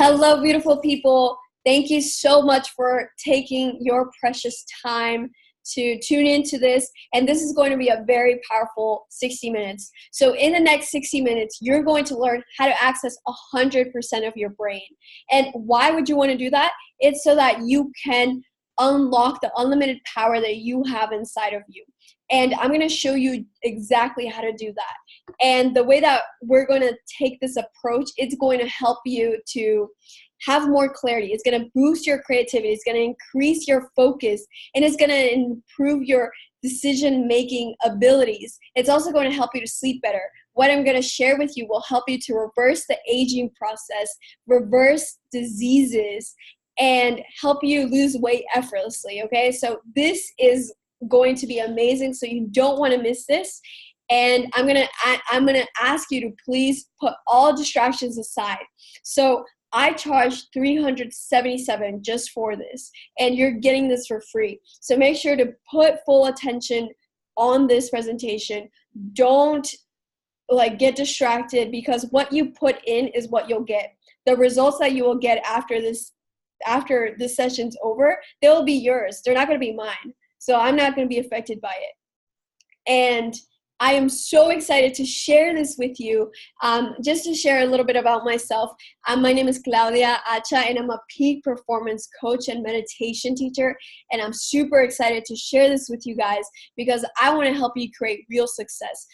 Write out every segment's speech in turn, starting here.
Hello, beautiful people. Thank you so much for taking your precious time to tune into this. And this is going to be a very powerful 60 minutes. So in the next 60 minutes, you're going to learn how to access 100% of your brain. And why would you want to do that? It's so that you can unlock the unlimited power that you have inside of you. And I'm going to show you exactly how to do that. And the way that we're going to take this approach, it's going to help you to have more clarity. It's going to boost your creativity. It's going to increase your focus, and it's going to improve your decision-making abilities. It's also going to help you to sleep better. What I'm going to share with you will help you to reverse the aging process, reverse diseases, and help you lose weight effortlessly, okay? So this is going to be amazing, so you don't want to miss this. And I'm gonna ask you to please put all distractions aside. So I charge $377 just for this, and you're getting this for free. So make sure to put full attention on this presentation. Don't get distracted, because what you put in is what you'll get. The results that you will get after this session's over, they'll be yours. They're not going to be mine. So I'm not going to be affected by it. And I am so excited to share this with you. Just to share a little bit about myself, my name is Claudia, and I'm a peak performance coach and meditation teacher. And I'm super excited to share this with you guys, because I want to help you create real success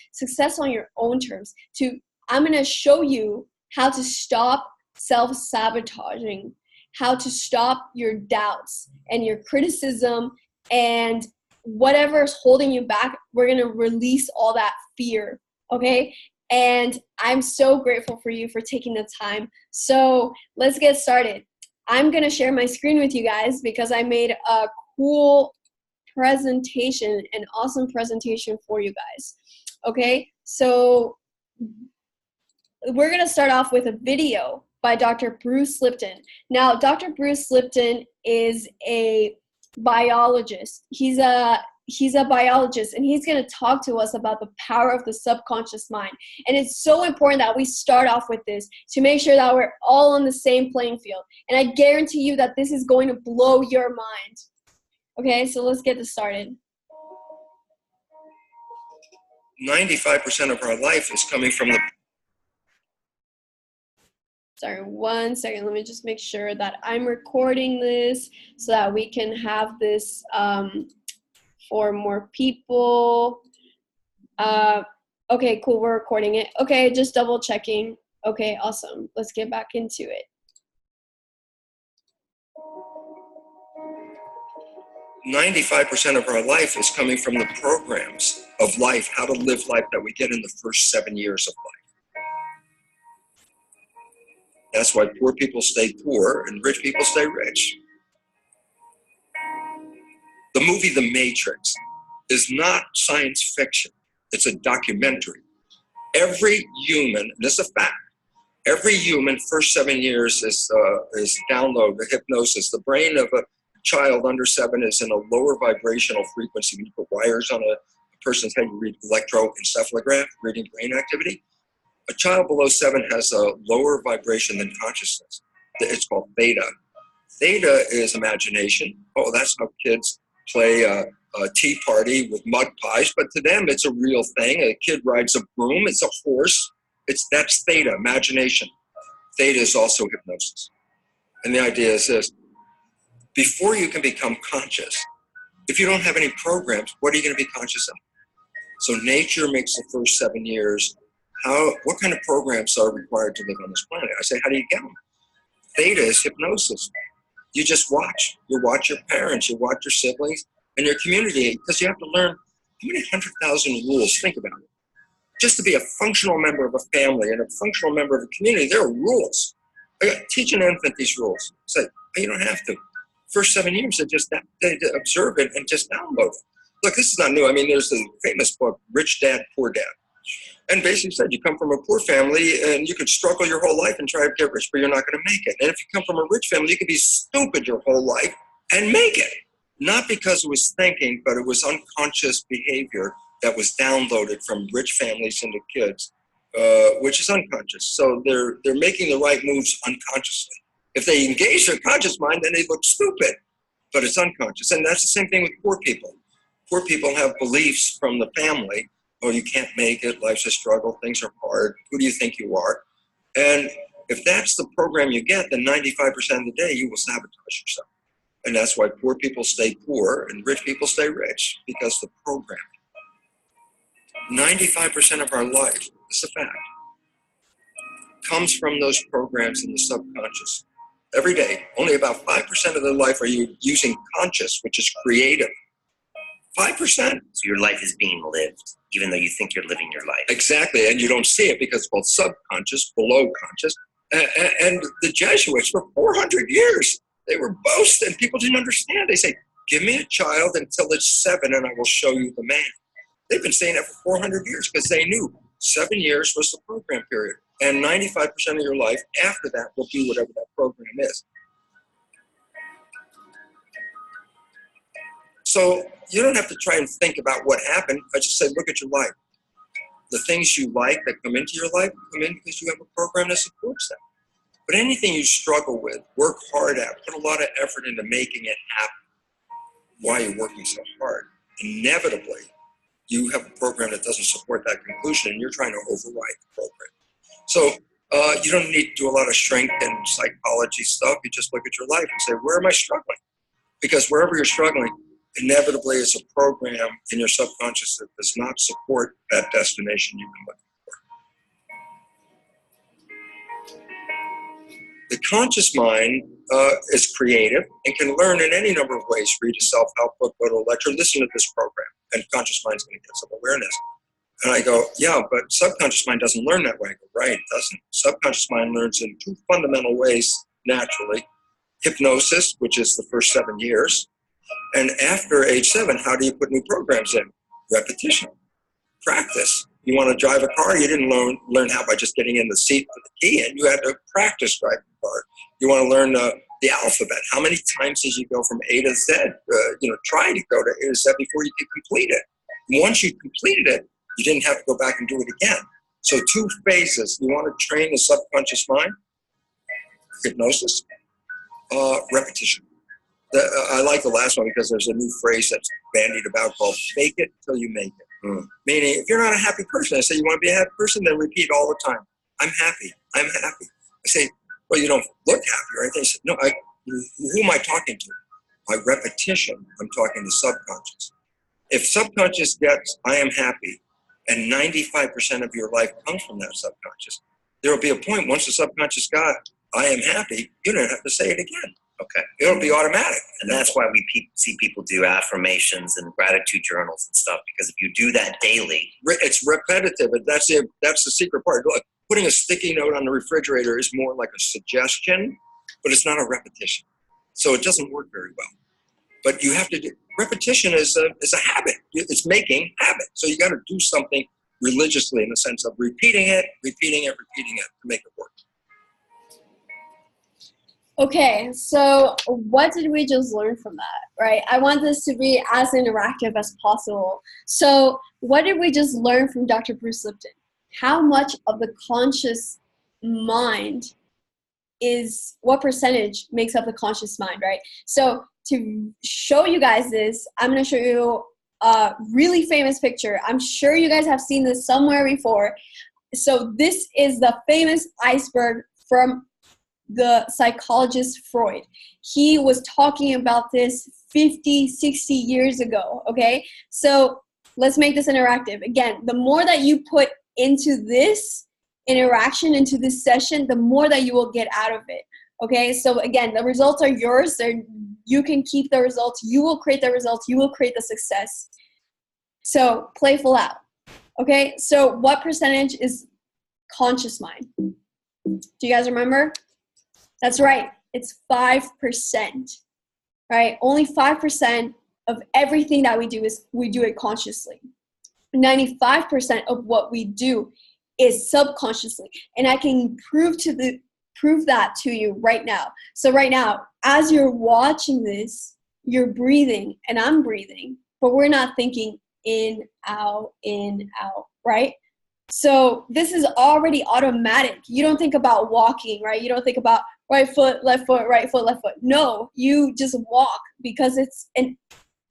on your own terms. I'm going to show you how to stop self-sabotaging, how to stop your doubts and your criticism and whatever is holding you back. We're going to release all that fear, okay? And I'm so grateful for you for taking the time. So let's get started. I'm going to share my screen with you guys, because I made a cool presentation, an awesome presentation for you guys, okay? So we're going to start off with a video by Dr. Bruce Lipton. Now, Dr. Bruce Lipton is a biologist. He's a biologist, and he's going to talk to us about the power of the subconscious mind. And it's so important that we start off with this to make sure that we're all on the same playing field. And I guarantee you that this is going to blow your mind. Okay, so let's get this started. 95% of our life is coming from the... Sorry, 1 second. Let me just make sure that I'm recording this so that we can have this for more people. Okay, cool. We're recording it. Okay, just double checking. Okay, awesome. Let's get back into it. "95% of our life is coming from the programs of life, how to live life, that we get in the first 7 years of life. That's why poor people stay poor and rich people stay rich. The movie The Matrix is not science fiction. It's a documentary. Every human, and this is a fact, every human first 7 years is download the hypnosis. The brain of a child under 7 is in a lower vibrational frequency. When you put wires on a person's head, you read electroencephalograph, reading brain activity. A child below 7 has a lower vibration than consciousness. It's called theta. Theta is imagination. Oh, that's how kids play a tea party with mud pies, but to them it's a real thing. A kid rides a broom, it's a horse. That's theta, imagination. Theta is also hypnosis. And the idea is this: before you can become conscious, if you don't have any programs, what are you going to be conscious of? So nature makes the first 7 years. What kind of programs are required to live on this planet? I say, how do you get them? Theta is hypnosis. You just watch. You watch your parents, you watch your siblings, and your community, because you have to learn how many 100,000 rules. Think about it. Just to be a functional member of a family and a functional member of a community, there are rules. Teach an infant these rules. Say, you don't have to. First 7 years, they observe it and just download it. Look, this is not new. I mean, there's the famous book, Rich Dad, Poor Dad. And basically said, you come from a poor family and you could struggle your whole life and try to get rich, but you're not going to make it. And if you come from a rich family, you could be stupid your whole life and make it. Not because it was thinking, but it was unconscious behavior that was downloaded from rich families into kids, which is unconscious. So they're making the right moves unconsciously. If they engage their conscious mind, then they look stupid, but it's unconscious. And that's the same thing with poor people. Poor people have beliefs from the family. Oh, you can't make it. Life's a struggle. Things are hard. Who do you think you are? And if that's the program you get, then 95% of the day you will sabotage yourself. And that's why poor people stay poor and rich people stay rich, because the program. 95% of our life, it's a fact, comes from those programs in the subconscious. Every day, only about 5% of the life are you using conscious, which is creative. 5%. So your life is being lived, even though you think you're living your life. Exactly, and you don't see it because it's called subconscious, below conscious. And the Jesuits, for 400 years, they were boasting. People didn't understand. They say, give me a child until it's 7 and I will show you the man. They've been saying that for 400 years because they knew 7 years was the program period. And 95% of your life after that will be whatever that program is. So you don't have to try and think about what happened. I just say, look at your life. The things you like that come into your life come in because you have a program that supports them. But anything you struggle with, work hard at, put a lot of effort into making it happen. Why you're working so hard? Inevitably, you have a program that doesn't support that conclusion and you're trying to override the program. So you don't need to do a lot of strength and psychology stuff. You just look at your life and say, where am I struggling? Because wherever you're struggling, inevitably it's a program in your subconscious that does not support that destination you've been looking for. The conscious mind is creative and can learn in any number of ways. Read a self-help book, go to a lecture, listen to this program, and conscious mind's going to get some awareness. And I go, yeah, but subconscious mind doesn't learn that way. I go, right, it doesn't. Subconscious mind learns in 2 fundamental ways naturally. Hypnosis, which is the first 7 years. And after age 7, how do you put new programs in? Repetition, practice. You want to drive a car, you didn't learn how by just getting in the seat with the key in. You had to practice driving the car. You want to learn the alphabet. How many times did you go from A to Z? Try to go to A to Z before you could complete it. And once you completed it, you didn't have to go back and do it again. So 2 phases. You want to train the subconscious mind, hypnosis, repetition. I like the last one because there's a new phrase that's bandied about called fake it till you make it. Meaning, if you're not a happy person, I say, you want to be a happy person? Then repeat all the time, I'm happy, I'm happy. I say, well, you don't look happy or anything. I say, no, who am I talking to? By repetition, I'm talking to subconscious. If subconscious gets, I am happy, and 95% of your life comes from that subconscious, there will be a point once the subconscious got, I am happy, you don't have to say it again. Okay. It'll be automatic. And that's why we see people do affirmations and gratitude journals and stuff, because if you do that daily. It's repetitive, and that's the secret part. Look, putting a sticky note on the refrigerator is more like a suggestion, but it's not a repetition. So it doesn't work very well. But you have to do, repetition is a habit. It's making habit. So you got to do something religiously in the sense of repeating it to make it work. Okay, so what did we just learn from that, right? I want this to be as interactive as possible. So what did we just learn from Dr. Bruce Lipton? How much of the conscious mind what percentage makes up the conscious mind, right? So to show you guys this, I'm going to show you a really famous picture. I'm sure you guys have seen this somewhere before. So this is the famous iceberg from the psychologist Freud. He was talking about this 50, 60 years ago, okay? So let's make this interactive. Again, the more that you put into this interaction, into this session, the more that you will get out of it, okay? So again, the results are yours. You can keep the results. You will create the results. You will create the success. So playful out, okay? So what percentage is conscious mind? Do you guys remember? That's right. It's 5%, right? Only 5% of everything that we do it consciously. 95% of what we do is subconsciously. And I can prove that to you right now. So right now, as you're watching this, you're breathing and I'm breathing, but we're not thinking in, out, right? So this is already automatic. You don't think about walking, right? You don't think about right foot, left foot, right foot, left foot. No, you just walk because it's a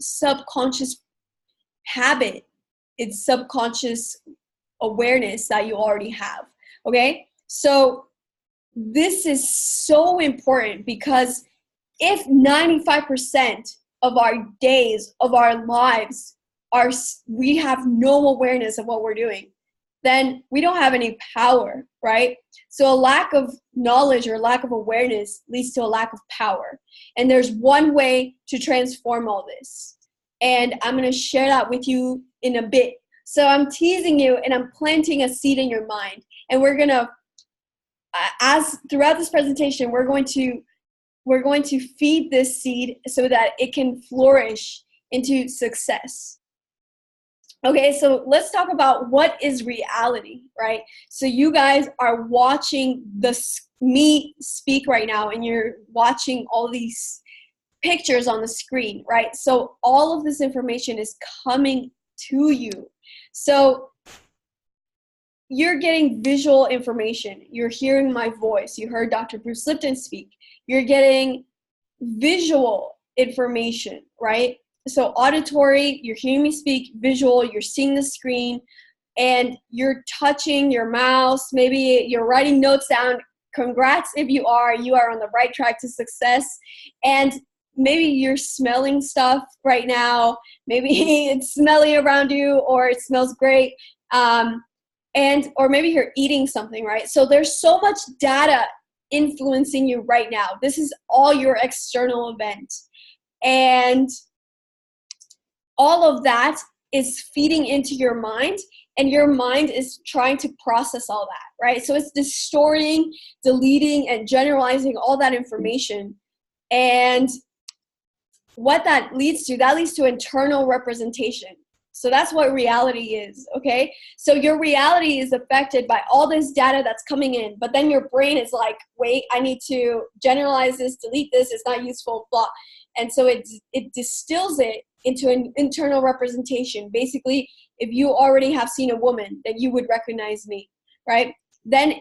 subconscious habit. It's subconscious awareness that you already have. Okay? So this is so important because if 95% of our days, of our lives, we have no awareness of what we're doing, then we don't have any power, right? So a lack of knowledge or lack of awareness leads to a lack of power. And there's one way to transform all this. And I'm going to share that with you in a bit. So I'm teasing you and I'm planting a seed in your mind. And we're going to, as throughout this presentation, we're going to feed this seed so that it can flourish into success. Okay, so let's talk about what is reality, right? So you guys are watching me speak right now, and you're watching all these pictures on the screen, right? So all of this information is coming to you. So you're getting visual information. You're hearing my voice. You heard Dr. Bruce Lipton speak. You're getting visual information, right? So auditory, you're hearing me speak. Visual, you're seeing the screen, and you're touching your mouse. Maybe you're writing notes down. Congrats if you are. You are on the right track to success. And maybe you're smelling stuff right now. Maybe it's smelly around you, or it smells great. Or maybe you're eating something, right? So there's so much data influencing you right now. This is all your external event. And all of that is feeding into your mind, and your mind is trying to process all that, right? So it's distorting, deleting, and generalizing all that information. And what that leads to internal representation. So that's what reality is, okay? So your reality is affected by all this data that's coming in, but then your brain is like, wait, I need to generalize this, delete this, it's not useful, blah. And so it distills it into an internal representation. Basically, if you already have seen a woman, then you would recognize me, right? Then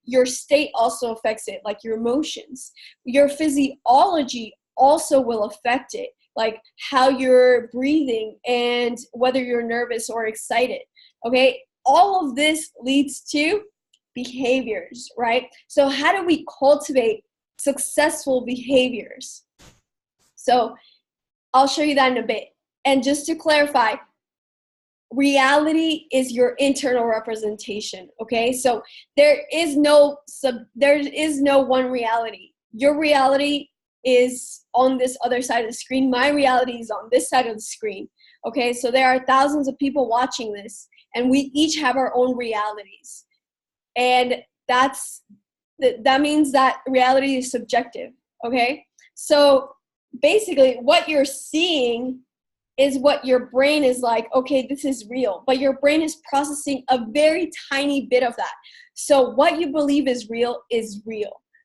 your state also affects it, like your emotions. Your physiology also will affect it, like how you're breathing and whether you're nervous or excited, okay? All of this leads to behaviors, right? So how do we cultivate successful behaviors? So I'll show you that in a bit. And just to clarify, reality is your internal representation, okay? So there is no one reality. Your reality is on this other side of the screen. My reality is on this side of the screen, okay? So there are thousands of people watching this, and we each have our own realities. And that means that reality is subjective, okay? So basically what you're seeing is what your brain is like, okay, this is real, but your brain is processing a very tiny bit of that. So what you believe is real,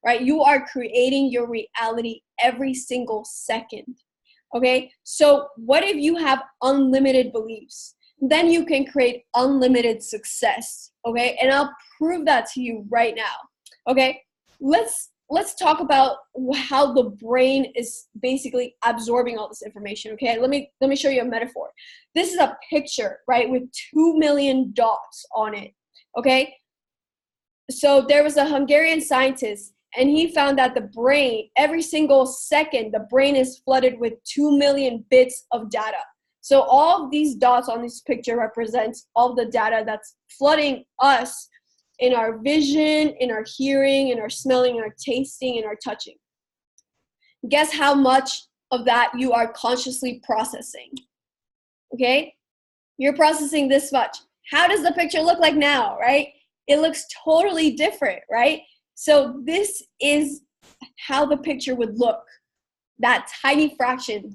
right? You are creating your reality every single second, okay? So what if you have unlimited beliefs? Then you can create unlimited success, okay? And I'll prove that to you right now, okay? Let's talk about how the brain is basically absorbing all this information, okay? Let me show you a metaphor. This is a picture, right, with 2 million dots on it, okay? So there was a Hungarian scientist, and he found that the brain, every single second, the brain is flooded with 2 million bits of data. So all of these dots on this picture represents all the data that's flooding us in our vision, in our hearing, in our smelling, in our tasting, in our touching. Guess how much of that you are consciously processing, okay? You're processing this much. How does the picture look like now, right? It looks totally different, right? So this is how the picture would look. That tiny fraction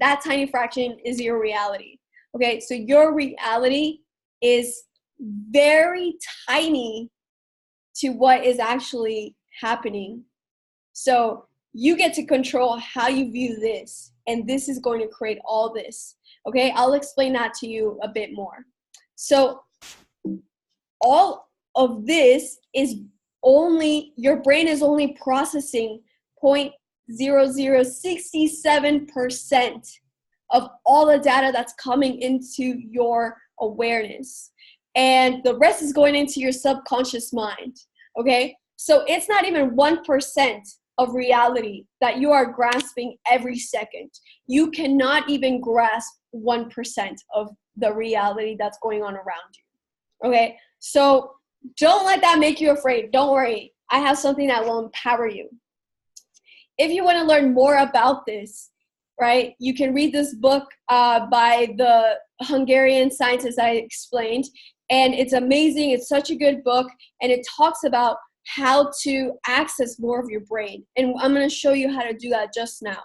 is your reality, okay? So your reality is very tiny to what is actually happening. So you get to control how you view this, and this is going to create all this, okay? I'll explain that to you a bit more. So all of this is only, your brain is only processing 0.0067% of all the data that's coming into your awareness. And the rest is going into your subconscious mind, okay? So it's not even 1% of reality that you are grasping every second. You cannot even grasp 1% of the reality that's going on around you, okay? So don't let that make you afraid. Don't worry. I have something that will empower you. If you want to learn more about this, right, you can read this book by the Hungarian scientist I explained, and it's amazing. It's such a good book, and it talks about how to access more of your brain. And I'm going to show you how to do that just now.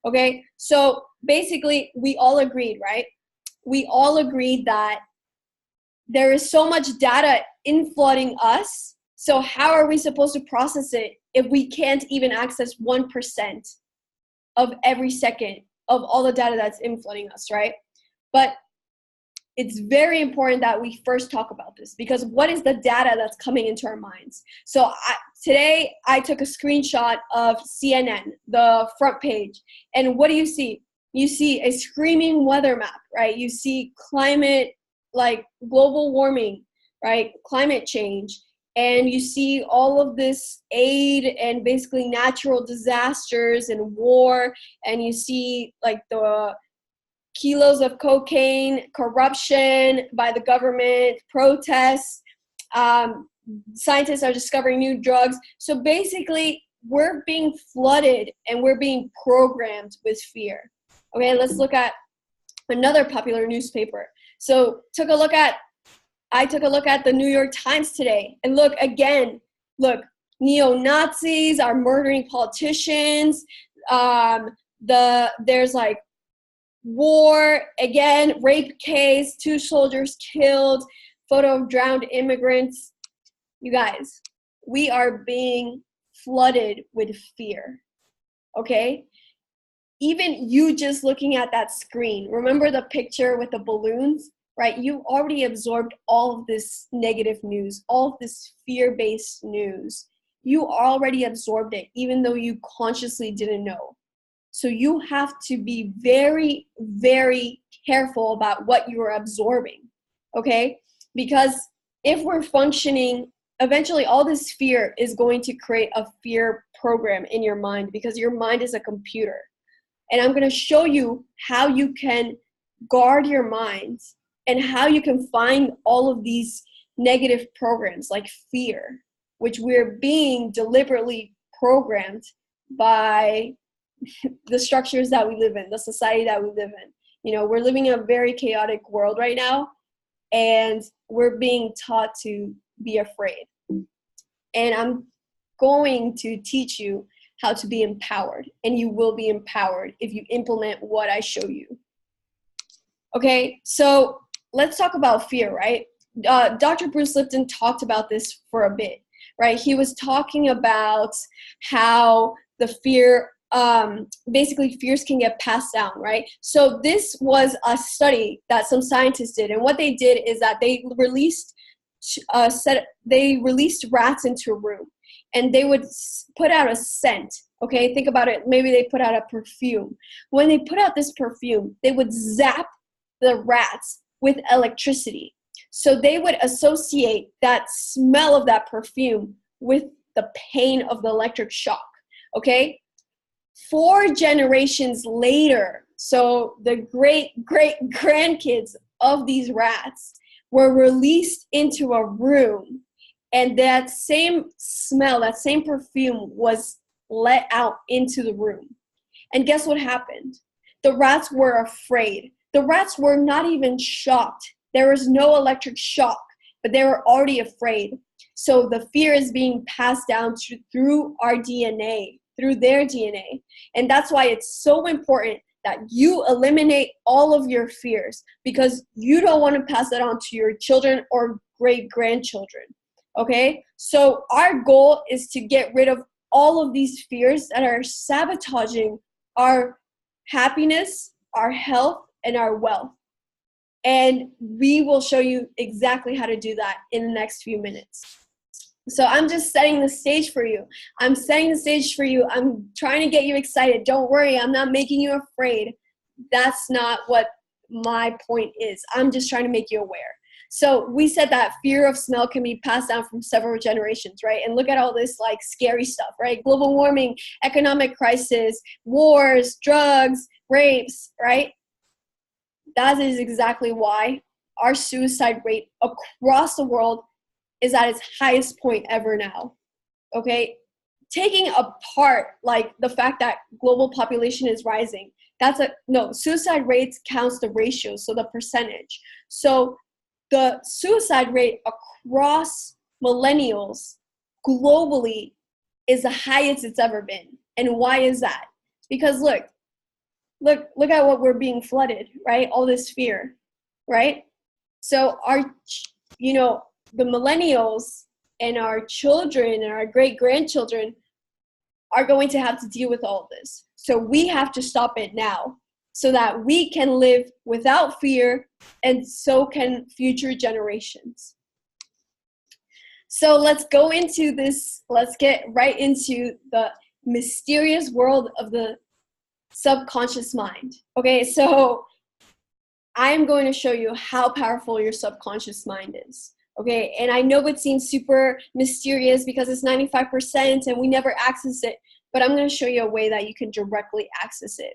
Okay, so basically, we all agreed, right? We all agreed that there is so much data inflooding us. So how are we supposed to process it if we can't even access 1% of every second of all the data that's inflooding us, right? But it's very important that we first talk about this, because what is the data that's coming into our minds? So today I took a screenshot of CNN, the front page, and what do you see? You see a screaming weather map, right? You see climate, like global warming, right? Climate change. And you see all of this aid and basically natural disasters and war. And you see like the kilos of cocaine, corruption by the government, protests. Scientists are discovering new drugs. So basically, we're being flooded and we're being programmed with fear. Okay, let's look at another popular newspaper. So I took a look at the New York Times today, and look, neo-Nazis are murdering politicians. There's like war, again, rape case, 2 soldiers killed, photo of drowned immigrants. You guys, we are being flooded with fear, okay? Even you just looking at that screen, remember the picture with the balloons, right? You already absorbed all of this negative news, all of this fear-based news. You already absorbed it, even though you consciously didn't know. So you have to be very, very careful about what you are absorbing, okay? Because if we're functioning, eventually all this fear is going to create a fear program in your mind, because your mind is a computer. And I'm going to show you how you can guard your mind and how you can find all of these negative programs like fear, which we're being deliberately programmed by the structures that we live in, the society that we live in. You know, we're living in a very chaotic world right now, and we're being taught to be afraid. And I'm going to teach you how to be empowered, and you will be empowered if you implement what I show you. Okay, so let's talk about fear, right? Dr. Bruce Lipton talked about this for a bit, right? He was talking about how the fear, basically fears can get passed down, right? So this was a study that some scientists did, and what they did is that they released rats into a room, and they would put out a scent. Okay, think about it. Maybe they put out a perfume. When they put out this perfume, they would zap the rats with electricity. So they would associate that smell of that perfume with the pain of the electric shock. Okay, 4 generations later, so the great-great-grandkids of these rats were released into a room, and that same smell, that same perfume was let out into the room. And guess what happened? The rats were afraid. The rats were not even shocked. There was no electric shock, but they were already afraid. So the fear is being passed down through our DNA, through their DNA. And that's why it's so important that you eliminate all of your fears, because you don't want to pass that on to your children or great-grandchildren. Okay? So our goal is to get rid of all of these fears that are sabotaging our happiness, our health, and our wealth. And we will show you exactly how to do that in the next few minutes. So I'm just setting the stage for you. I'm setting the stage for you. I'm trying to get you excited. Don't worry, I'm not making you afraid. That's not what my point is. I'm just trying to make you aware. So we said that fear of smell can be passed down from several generations, right? And look at all this like scary stuff, right? Global warming, economic crisis, wars, drugs, rapes, right? That is exactly why our suicide rate across the world is at its highest point ever now, okay? Taking apart like the fact that global population is rising, suicide rates counts the ratio, so the percentage. So the suicide rate across millennials globally is the highest it's ever been. And why is that? Because look at what we're being flooded, right? All this fear, right? So the millennials and our children and our great-grandchildren are going to have to deal with all of this. So we have to stop it now so that we can live without fear, and so can future generations. So let's go into this. Let's get right into the mysterious world of the subconscious mind. Okay, so I'm going to show you how powerful your subconscious mind is. Okay, and I know it seems super mysterious because it's 95% and we never access it, but I'm going to show you a way that you can directly access it.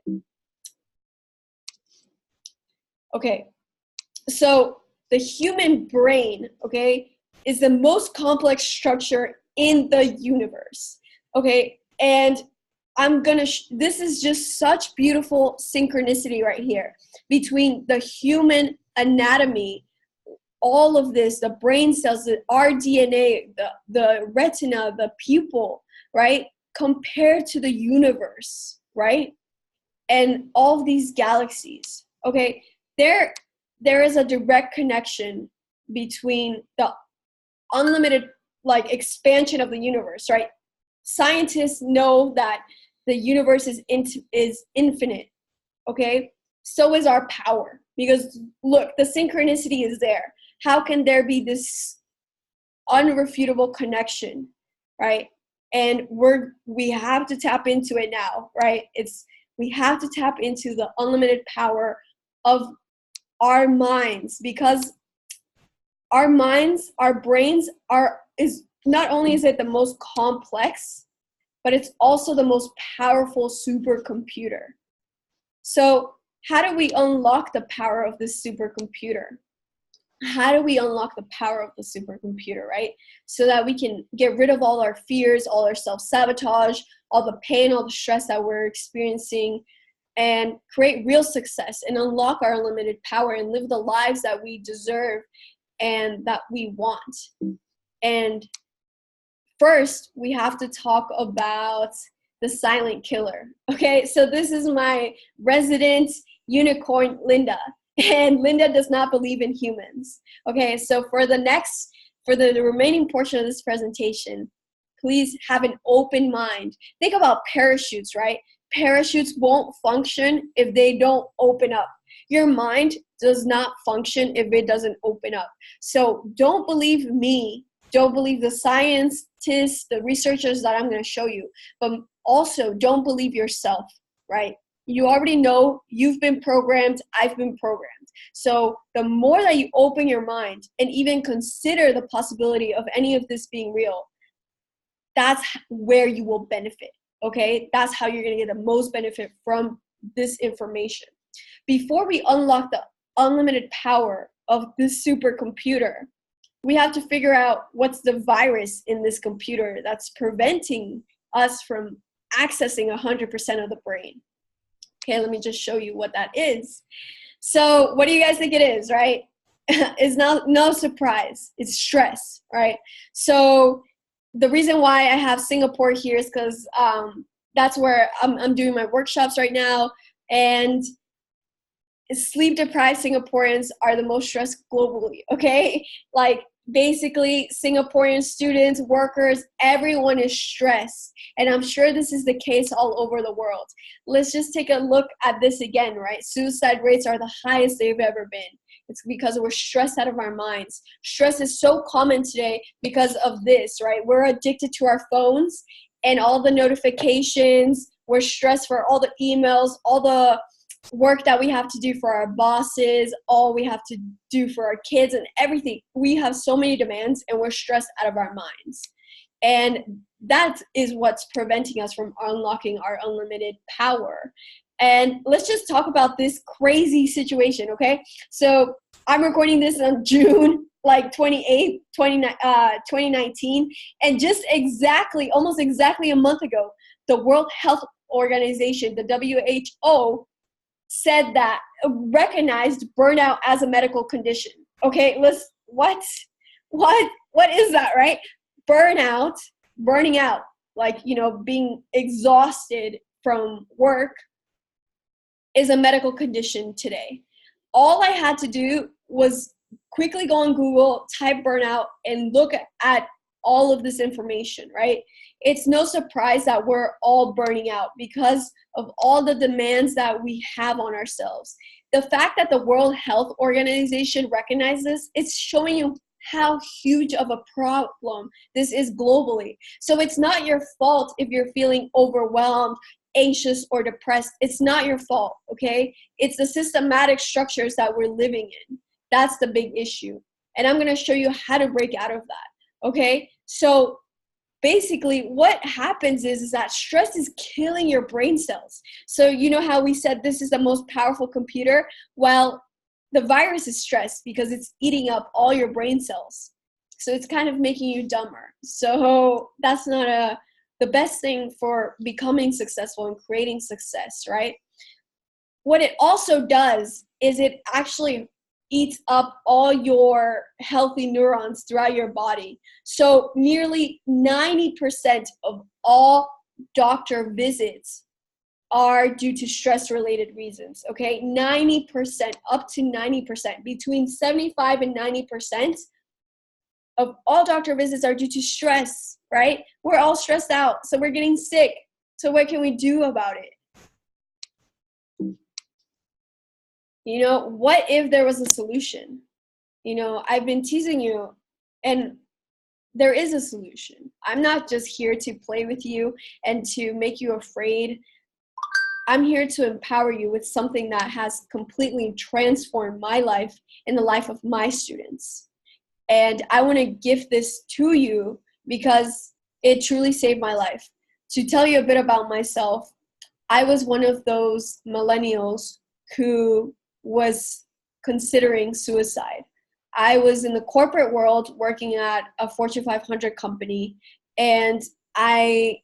Okay, so the human brain, okay, is the most complex structure in the universe. Okay, and this is just such beautiful synchronicity right here between the human anatomy, all of this, the brain cells, our DNA, the retina, the pupil, right? Compared to the universe, right? And all of these galaxies, okay? There is a direct connection between the unlimited, like, expansion of the universe, right? Scientists know that the universe is infinite, okay? So is our power, because look, the synchronicity is there. How can there be this unrefutable connection, right? And we have to tap into it now, right? We have to tap into the unlimited power of our minds, because our minds, our brains is not only is it the most complex, but it's also the most powerful supercomputer. So how do we unlock the power of this supercomputer? How do we unlock the power of the supercomputer, right? So that we can get rid of all our fears, all our self-sabotage, all the pain, all the stress that we're experiencing, and create real success and unlock our unlimited power and live the lives that we deserve and that we want. And first, we have to talk about the silent killer. Okay, so this is my resident unicorn, Linda. And Linda does not believe in humans. Okay, so for the remaining portion of this presentation, please have an open mind. Think about parachutes, right? Parachutes won't function if they don't open up. Your mind does not function if it doesn't open up. So don't believe me. Don't believe the scientists, the researchers that I'm going to show you. But also, don't believe yourself, right? You already know you've been programmed. I've been programmed. So the more that you open your mind and even consider the possibility of any of this being real, that's where you will benefit, okay? That's how you're going to get the most benefit from this information. Before we unlock the unlimited power of this supercomputer, we have to figure out what's the virus in this computer that's preventing us from accessing 100% of the brain. Okay, let me just show you what that is. So what do you guys think it is, right? It's no surprise. It's stress, right? So the reason why I have Singapore here is because that's where I'm doing my workshops right now. And sleep-deprived Singaporeans are the most stressed globally, okay? Like, basically, Singaporean students, workers, everyone is stressed. And I'm sure this is the case all over the world. Let's just take a look at this again, right? Suicide rates are the highest they've ever been. It's because we're stressed out of our minds. Stress is so common today because of this, right? We're addicted to our phones and all the notifications. We're stressed for all the emails, all the work that we have to do for our bosses, all we have to do for our kids and everything. We have so many demands and we're stressed out of our minds. And that is what's preventing us from unlocking our unlimited power. And let's just talk about this crazy situation, okay? So I'm recording this on June 28th, 2019. And just almost exactly a month ago, the World Health Organization, the WHO, said that recognized burnout as a medical condition. Okay, what is that, right? Burning out, being exhausted from work is a medical condition today. All I had to do was quickly go on Google, type burnout, and look at all of this information, right? It's no surprise that we're all burning out because of all the demands that we have on ourselves. The fact that the World Health Organization recognizes, it's showing you how huge of a problem this is globally. So it's not your fault if you're feeling overwhelmed, anxious, or depressed. It's not your fault, okay? It's the systematic structures that we're living in. That's the big issue. And I'm gonna show you how to break out of that, okay? So basically what happens is that stress is killing your brain cells. So you know how we said this is the most powerful computer? Well, the virus is stressed because it's eating up all your brain cells. So it's kind of making you dumber. So that's not the best thing for becoming successful and creating success, right? What it also does is it actually eats up all your healthy neurons throughout your body. So nearly 90% of all doctor visits are due to stress-related reasons, okay? 90%, up to 90%, between 75 and 90% of all doctor visits are due to stress, right? We're all stressed out, so we're getting sick. So what can we do about it? What if there was a solution? I've been teasing you, and there is a solution. I'm not just here to play with you and to make you afraid. I'm here to empower you with something that has completely transformed my life and the life of my students. And I want to gift this to you because it truly saved my life. To tell you a bit about myself, I was one of those millennials who was considering suicide. I was in the corporate world working at a Fortune 500 company, and I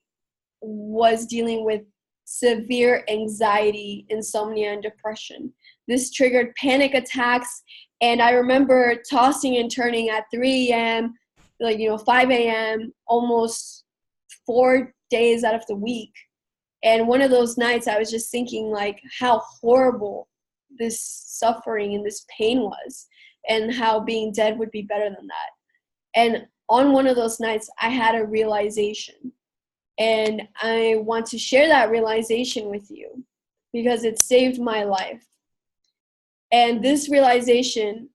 was dealing with severe anxiety, insomnia, and depression. This triggered panic attacks, and I remember tossing and turning at 3 a.m., 5 a.m., almost 4 days out of the week. And one of those nights I was just thinking how horrible this suffering and this pain was, and how being dead would be better than that. And on one of those nights, I had a realization. And I want to share that realization with you because it saved my life. And this realization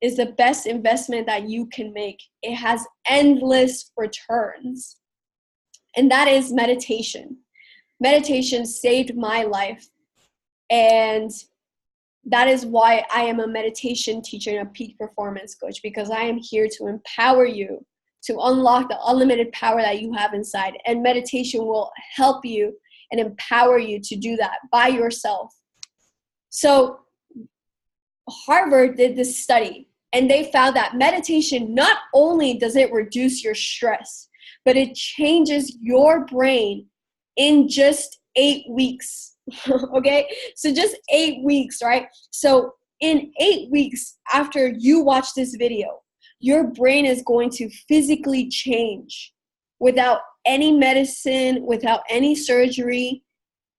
is the best investment that you can make. It has endless returns. And that is meditation. Meditation saved my life. And that is why I am a meditation teacher and a peak performance coach, because I am here to empower you to unlock the unlimited power that you have inside. And meditation will help you and empower you to do that by yourself. So Harvard did this study, and they found that meditation, not only does it reduce your stress, but it changes your brain in just 8 weeks. Okay? So just 8 weeks, right? So in 8 weeks after you watch this video, your brain is going to physically change without any medicine, without any surgery,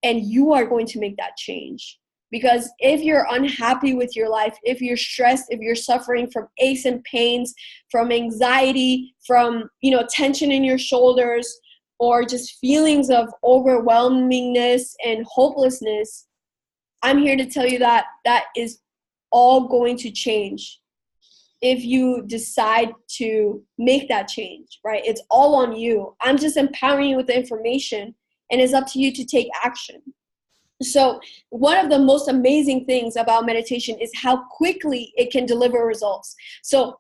and you are going to make that change. Because if you're unhappy with your life, if you're stressed, if you're suffering from aches and pains, from anxiety, from tension in your shoulders, or just feelings of overwhelmingness and hopelessness, I'm here to tell you that that is all going to change if you decide to make that change, right? It's all on you. I'm just empowering you with the information, and it's up to you to take action. So one of the most amazing things about meditation is how quickly it can deliver results. So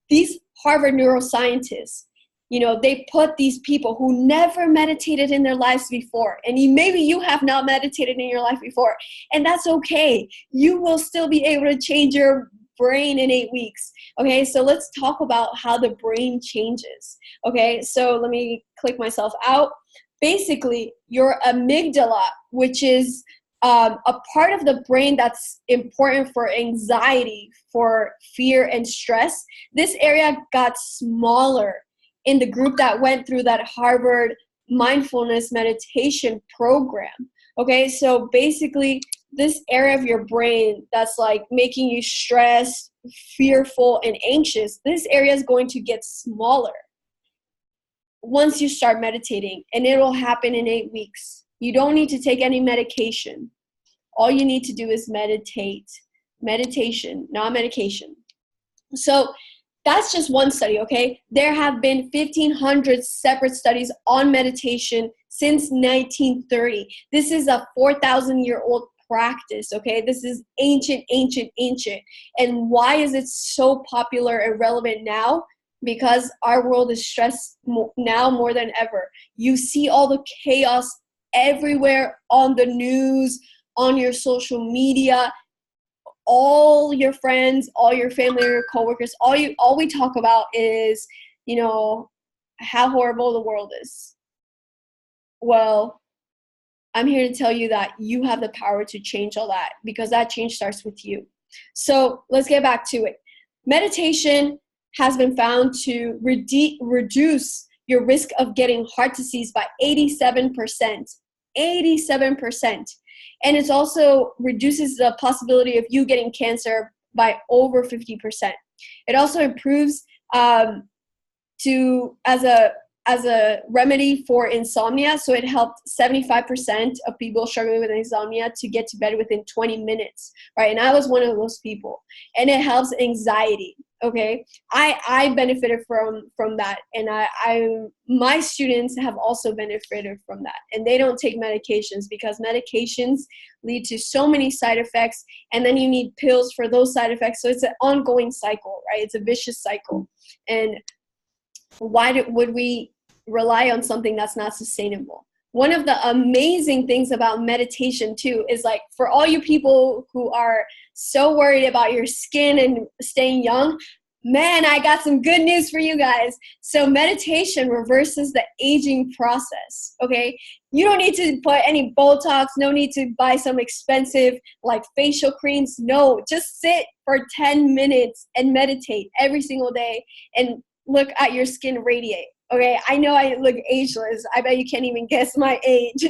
these Harvard neuroscientists, they put these people who never meditated in their lives before, and maybe you have not meditated in your life before, and that's okay. You will still be able to change your brain in 8 weeks. Okay, so let's talk about how the brain changes. Okay, so let me click myself out. Basically, your amygdala, which is a part of the brain that's important for anxiety, for fear and stress, this area got smaller in the group that went through that Harvard mindfulness meditation program. Okay, so basically this area of your brain that's like making you stressed, fearful, and anxious, this area is going to get smaller once you start meditating, and it will happen in 8 weeks. You don't need to take any medication. All you need to do is meditate. Meditation, not medication. So that's just one study, okay? There have been 1,500 separate studies on meditation since 1930. This is a 4,000-year-old practice, okay? This is ancient. And why is it so popular and relevant now? Because our world is stressed now more than ever. You see all the chaos everywhere on the news, on your social media, all your friends, all your family, your coworkers, all we talk about is, how horrible the world is. Well, I'm here to tell you that you have the power to change all that, because that change starts with you. So let's get back to it. Meditation has been found to reduce your risk of getting heart disease by 87%. 87%. And it also reduces the possibility of you getting cancer by over 50%. It also improves as a remedy for insomnia. So it helped 75% of people struggling with insomnia to get to bed within 20 minutes, right? And I was one of those people. And it helps anxiety, okay? I benefited from that. And my students have also benefited from that. And they don't take medications because medications lead to so many side effects. And then you need pills for those side effects. So it's an ongoing cycle, right? It's a vicious cycle. And why would we rely on something that's not sustainable? One of the amazing things about meditation too is, like, for all you people who are so worried about your skin and staying young, man, I got some good news for you guys. So meditation reverses the aging process, okay? You don't need to put any Botox, no need to buy some expensive like facial creams. No, just sit for 10 minutes and meditate every single day and look at your skin radiate. Okay, I know I look ageless. I bet you can't even guess my age.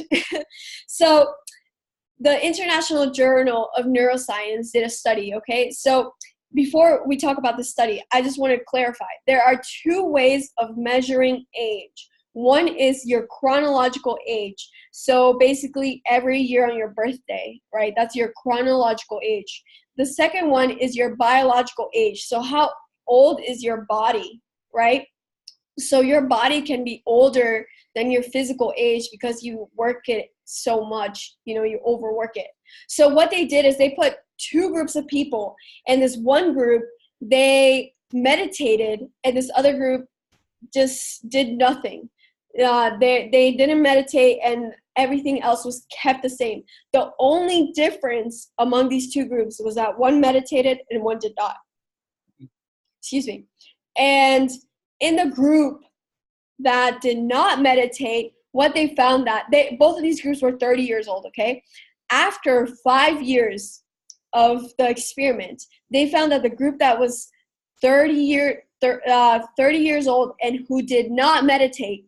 So the International Journal of Neuroscience did a study, okay? So before we talk about the study, I just want to clarify. There are two ways of measuring age. One is your chronological age. So basically every year on your birthday, right? That's your chronological age. The second one is your biological age. So how old is your body, right? So your body can be older than your physical age because you work it so much, you overwork it. So what they did is they put two groups of people, and this one group, they meditated, and this other group just did nothing. They didn't meditate, and everything else was kept the same. The only difference among these two groups was that one meditated and one did not. Excuse me. And in the group that did not meditate, what they found that both of these groups were 30 years old, okay? After 5 years of the experiment, they found that the group that was 30 years old and who did not meditate,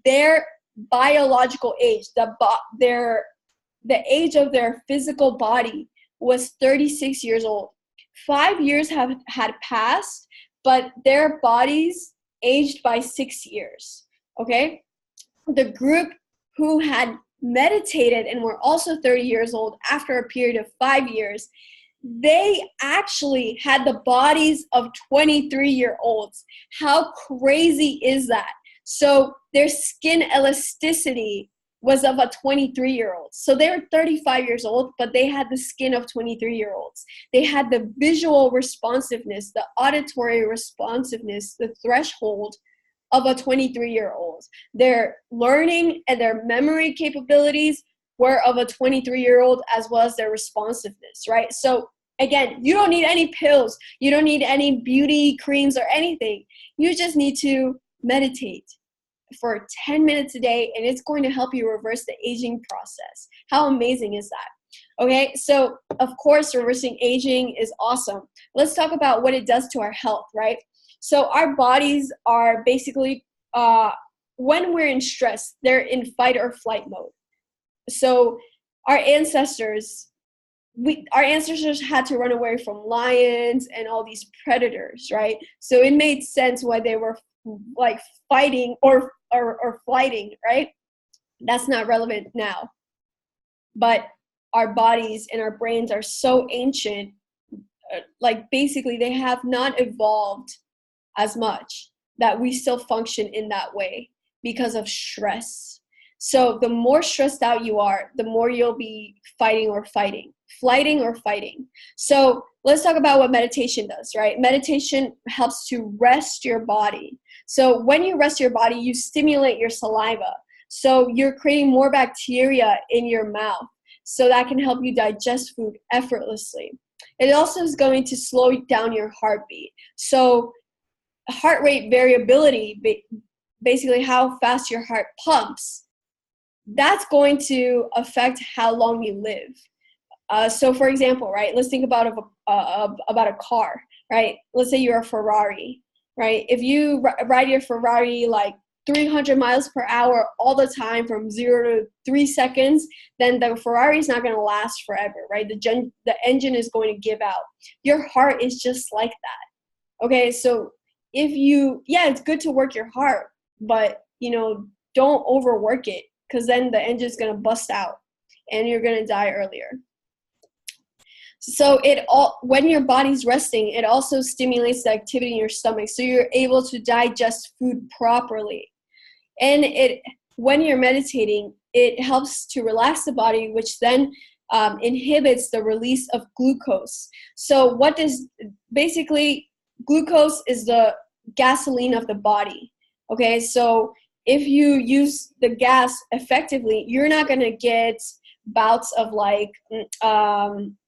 their biological age, the age of their physical body was 36 years old. 5 years had passed, but their bodies aged by 6 years, okay? The group who had meditated and were also 30 years old after a period of 5 years, they actually had the bodies of 23-year-olds. How crazy is that? So their skin elasticity was of a 23-year-old. So they were 35 years old, but they had the skin of 23-year-olds. They had the visual responsiveness, the auditory responsiveness, the threshold of a 23-year-old. Their learning and their memory capabilities were of a 23-year-old, as well as their responsiveness, right? So again, you don't need any pills. You don't need any beauty creams or anything. You just need to meditate for 10 minutes a day, and it's going to help you reverse the aging process. How amazing is that? Okay, so of course, reversing aging is awesome. Let's talk about what it does to our health, right? So our bodies are basically, when we're in stress, they're in fight or flight mode. So our ancestors had to run away from lions and all these predators, right? So it made sense why they were like fighting or flighting, right? That's not relevant now. But our bodies and our brains are so ancient, like basically they have not evolved as much that we still function in that way because of stress. So the more stressed out you are, the more you'll be flighting or fighting. So let's talk about what meditation does, right? Meditation helps to rest your body. So when you rest your body, you stimulate your saliva. So you're creating more bacteria in your mouth. So that can help you digest food effortlessly. It also is going to slow down your heartbeat. So heart rate variability, basically how fast your heart pumps, that's going to affect how long you live. So for example, right, let's think about a car, right? Let's say you're a Ferrari, right? If you ride your Ferrari like 300 miles per hour all the time from 0 to 3 seconds, then the Ferrari is not going to last forever, right? The engine is going to give out. Your heart is just like that. Okay, so it's good to work your heart, but don't overwork it, because then the engine's going to bust out and you're going to die earlier. So when your body's resting, it also stimulates the activity in your stomach, so you're able to digest food properly. And when you're meditating, it helps to relax the body, which then inhibits the release of glucose. So glucose is the gasoline of the body. Okay, so if you use the gas effectively, you're not going to get bouts of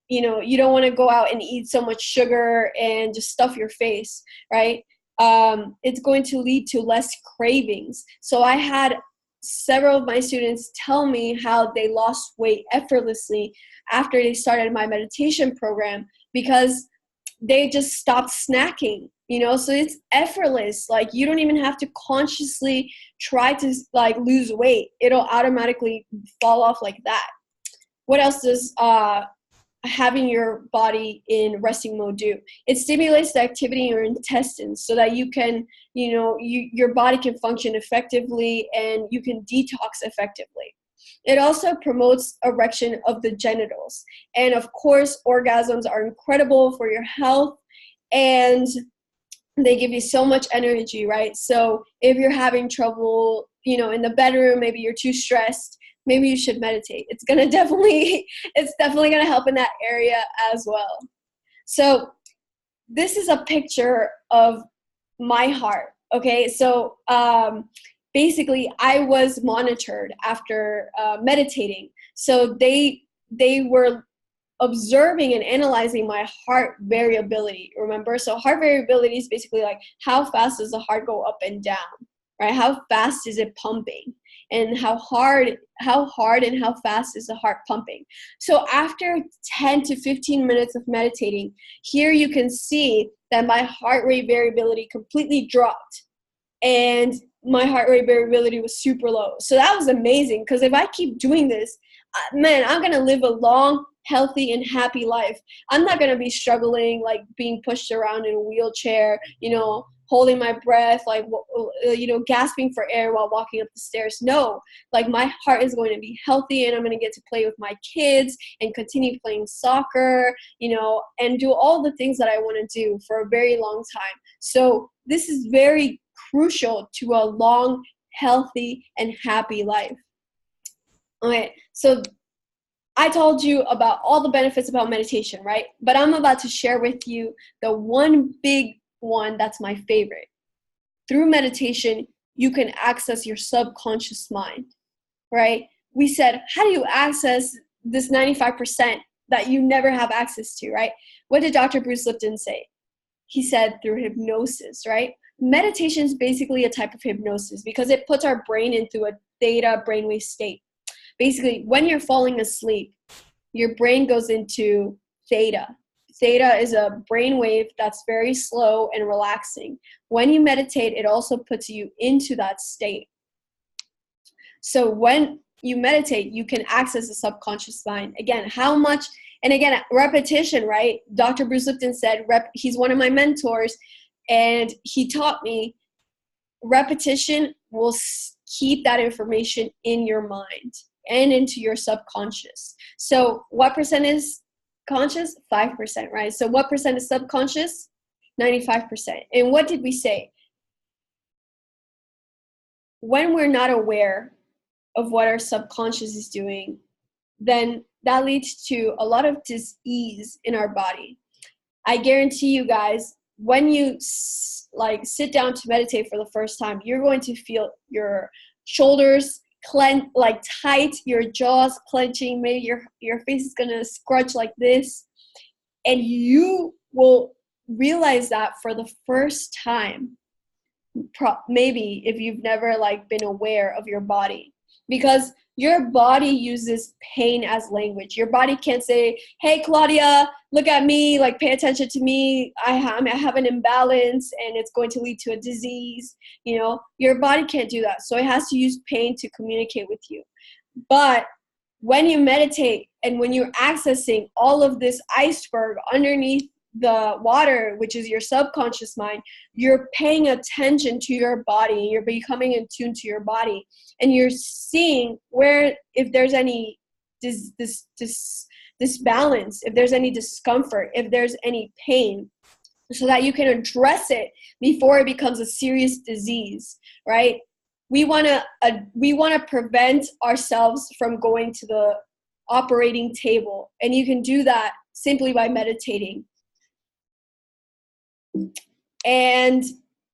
you don't want to go out and eat so much sugar and just stuff your face, right? It's going to lead to less cravings. So I had several of my students tell me how they lost weight effortlessly after they started my meditation program, because they just stopped snacking, so it's effortless. Like, you don't even have to consciously try to lose weight. It'll automatically fall off like that. What else does having your body in resting mode do? It stimulates the activity in your intestines so that you can, your body can function effectively and you can detox effectively. It also promotes erection of the genitals. And of course, orgasms are incredible for your health, and they give you so much energy, right? So if you're having trouble, in the bedroom, maybe you're too stressed, maybe you should meditate. It's definitely going to help in that area as well. So this is a picture of my heart. Okay, so basically I was monitored after meditating. So they were observing and analyzing my heart variability, remember? So heart variability is basically like, how fast does the heart go up and down, right? How fast is it pumping? And how hard and how fast is the heart pumping? So after 10 to 15 minutes of meditating, here you can see that my heart rate variability completely dropped, and my heart rate variability was super low. So that was amazing, because if I keep doing this, man, I'm going to live a long, healthy, and happy life. I'm not going to be struggling, like being pushed around in a wheelchair, holding my breath, like, gasping for air while walking up the stairs. No, like my heart is going to be healthy, and I'm going to get to play with my kids and continue playing soccer, and do all the things that I want to do for a very long time. So this is very crucial to a long, healthy, and happy life. Okay, so I told you about all the benefits about meditation, right? But I'm about to share with you the one big one that's my favorite. Through meditation, you can access your subconscious mind, right? We said, how do you access this 95% that you never have access to, right? What did Dr. Bruce Lipton say? He said through hypnosis, right? Meditation is basically a type of hypnosis because it puts our brain into a theta brainwave state. Basically, when you're falling asleep, your brain goes into theta. Theta is a brainwave that's very slow and relaxing. When you meditate, it also puts you into that state. So when you meditate, you can access the subconscious mind. Again, how much, and again, repetition, right? Dr. Bruce Lipton said, he's one of my mentors, and he taught me repetition will keep that information in your mind and into your subconscious. So what percent is conscious? 5%, right? So what percent is subconscious? 95%. And what did we say? When we're not aware of what our subconscious is doing, then that leads to a lot of dis-ease in our body. I guarantee you guys, when you sit down to meditate for the first time, you're going to feel your shoulders tight, your jaws clenching, maybe your face is gonna scrunch like this, and you will realize that for the first time, maybe if you've never been aware of your body, because your body uses pain as language. Your body can't say, hey, Claudia, look at me, pay attention to me. I have an imbalance and it's going to lead to a disease. Your body can't do that. So it has to use pain to communicate with you. But when you meditate and when you're accessing all of this iceberg underneath the water, which is your subconscious mind, you're paying attention to your body. You're becoming in tune to your body, and you're seeing if there's any disbalance, if there's any discomfort, if there's any pain, so that you can address it before it becomes a serious disease, right? We want to prevent ourselves from going to the operating table, and you can do that simply by meditating. And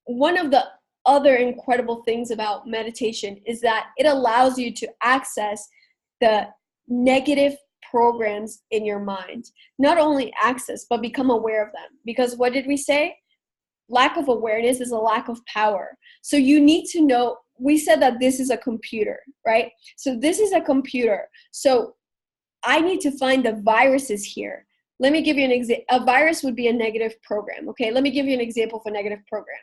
one of the other incredible things about meditation is that it allows you to access the negative programs in your mind. Not only access, but become aware of them. Because what did we say? Lack of awareness is a lack of power. So you need to know, we said that this is a computer, right? So this is a computer. So I need to find the viruses here. Let me give you an example. A virus would be a negative program, okay? Let me give you an example of a negative program.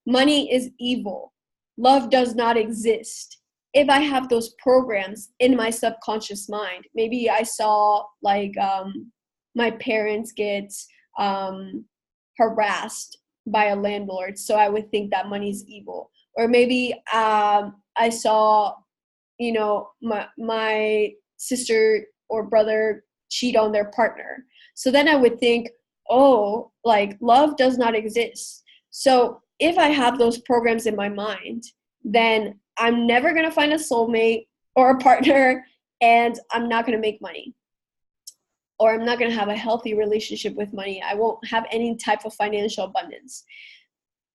Money is evil. Love does not exist. If I have those programs in my subconscious mind, maybe I saw my parents get harassed by a landlord, so I would think that money is evil. Or maybe I saw, my sister or brother cheat on their partner. So then I would think, love does not exist. So if I have those programs in my mind, then I'm never going to find a soulmate or a partner, and I'm not going to make money. Or I'm not going to have a healthy relationship with money. I won't have any type of financial abundance.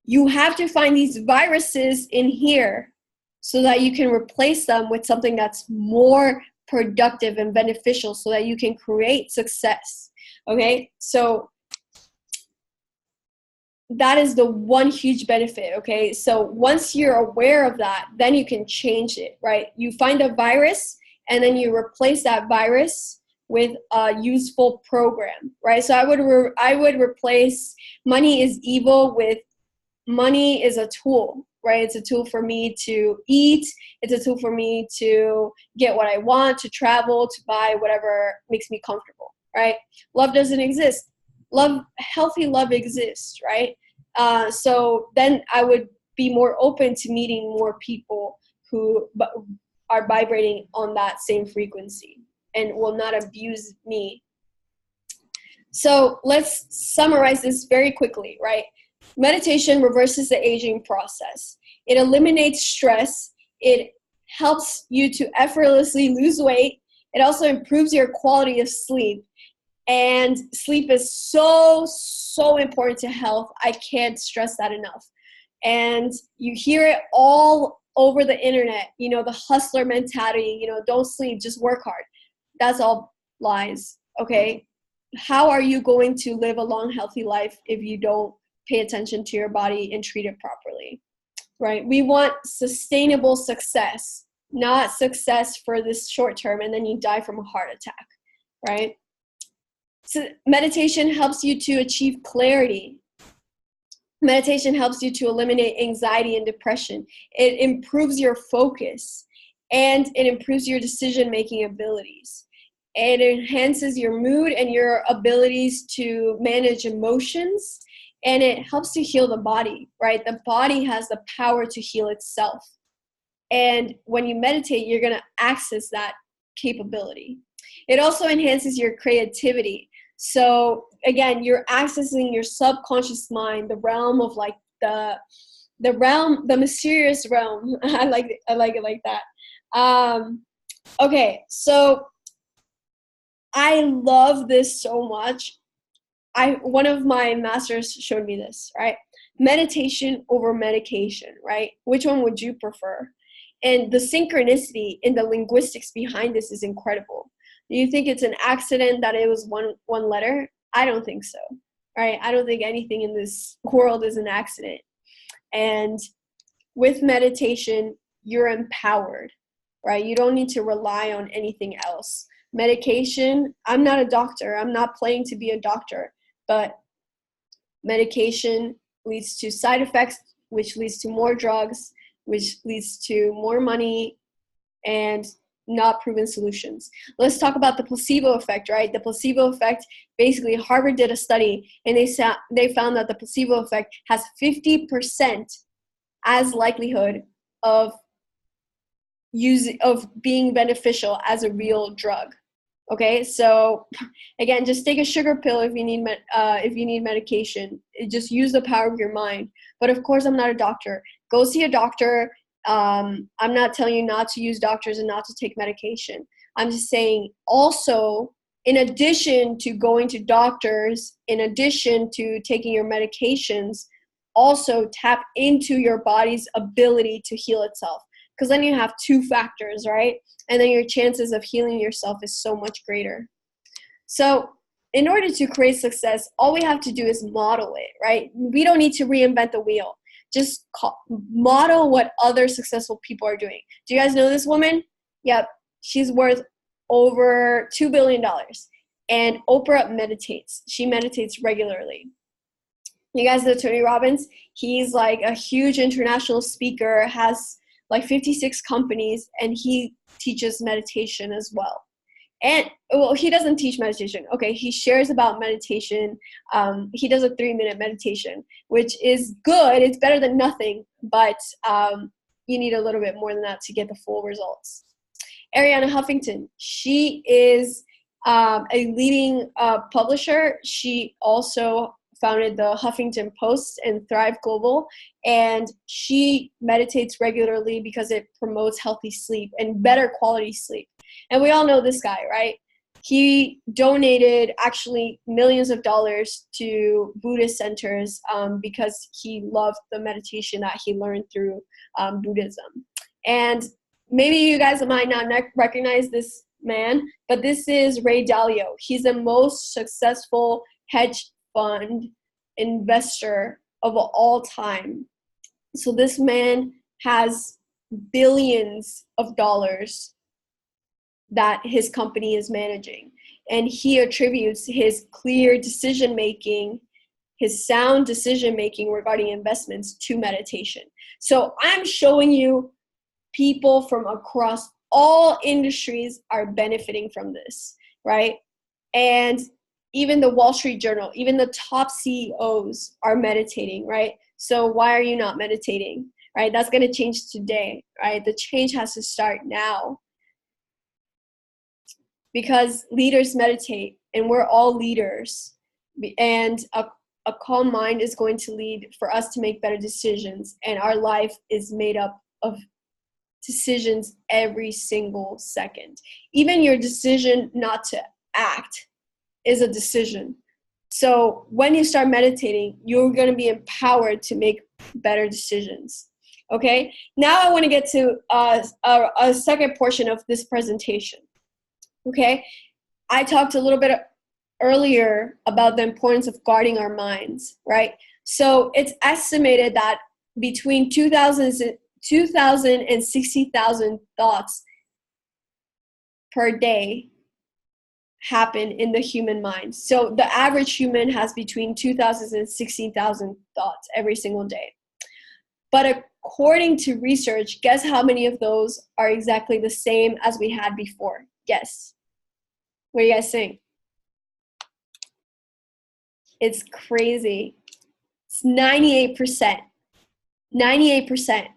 You have to find these viruses in here so that you can replace them with something that's more productive and beneficial so that you can create success. Okay, so that is the one huge benefit. Okay, so once you're aware of that, then you can change it, right? You find a virus and then you replace that virus with a useful program, right? So I would replace money is evil with money is a tool, right? It's a tool for me to eat. It's a tool for me to get what I want, to travel, to buy whatever makes me comfortable, right? Love doesn't exist. Healthy love exists, right? So then I would be more open to meeting more people who are vibrating on that same frequency and will not abuse me. So let's summarize this very quickly, right? Meditation reverses the aging process. It eliminates stress. It helps you to effortlessly lose weight. It also improves your quality of sleep. And sleep is so, so important to health. I can't stress that enough. And you hear it all over the internet, you know, the hustler mentality, you know, don't sleep, just work hard. That's all lies, okay? How are you going to live a long, healthy life if you don't pay attention to your body and treat it properly, right? We want sustainable success, not success for this short term and then you die from a heart attack, right? So meditation helps you to achieve clarity. Meditation helps you to eliminate anxiety and depression. It improves your focus and it improves your decision-making abilities. It enhances your mood and your abilities to manage emotions, and it helps to heal the body, right? The body has the power to heal itself. And when you meditate, you're going to access that capability. It also enhances your creativity. So again, you're accessing your subconscious mind, the realm of like the mysterious realm. I like it like that. Okay, so I love this so much. One of my masters showed me this, right? Meditation over medication, right? Which one would you prefer? And the synchronicity in the linguistics behind this is incredible. Do you think it's an accident that it was one letter? I don't think so, right? I don't think anything in this world is an accident. And with meditation, you're empowered, right? You don't need to rely on anything else. Medication, I'm not a doctor. I'm not playing to be a doctor, but medication leads to side effects, which leads to more drugs, which leads to more money and not proven solutions. Let's talk about the placebo effect, right? The placebo effect, basically Harvard did a study and they found that the placebo effect has 50% as likelihood of being beneficial as a real drug. Okay, so again, just take a sugar pill if you need medication. Just use the power of your mind. But of course, I'm not a doctor. Go see a doctor. I'm not telling you not to use doctors and not to take medication. I'm just saying also, in addition to going to doctors, in addition to taking your medications, also tap into your body's ability to heal itself. Because then you have two factors, right? And then your chances of healing yourself is so much greater. So in order to create success, all we have to do is model it, right? We don't need to reinvent the wheel. Just model what other successful people are doing. Do you guys know this woman? Yep. She's worth over $2 billion. And Oprah meditates. She meditates regularly. You guys know Tony Robbins? He's like a huge international speaker, has like 56 companies, and he teaches meditation as well. And well, he doesn't teach meditation. Okay, he shares about meditation. He does a 3-minute meditation, which is good. It's better than nothing, but you need a little bit more than that to get the full results. Arianna Huffington, she is a leading publisher. She also founded the Huffington Post and Thrive Global, and she meditates regularly because it promotes healthy sleep and better quality sleep. And we all know this guy, right? He donated actually millions of dollars to Buddhist centers because he loved the meditation that he learned through Buddhism. And maybe you guys might not recognize this man, but this is Ray Dalio. He's the most successful hedge fund investor of all time. So this man has billions of dollars that his company is managing, and he attributes his clear decision making, his sound decision making regarding investments to meditation. So I'm showing you people from across all industries are benefiting from this, right? And even the Wall Street Journal, even the top CEOs are meditating, right? So why are you not meditating, right? That's going to change today, right? The change has to start now, because leaders meditate, and we're all leaders. And a calm mind is going to lead for us to make better decisions. And our life is made up of decisions every single second. Even your decision not to act is a decision. So when you start meditating, you're going to be empowered to make better decisions. Okay, now I want to get to a second portion of this presentation. Okay, I talked a little bit earlier about the importance of guarding our minds, right? So it's estimated that between 2,000 and 60,000 thoughts per day happen in the human mind. So the average human has between 2,000 and 60,000 thoughts every single day. But according to research, guess how many of those are exactly the same as we had before? Guess. What do you guys think? It's crazy. It's 98%. 98%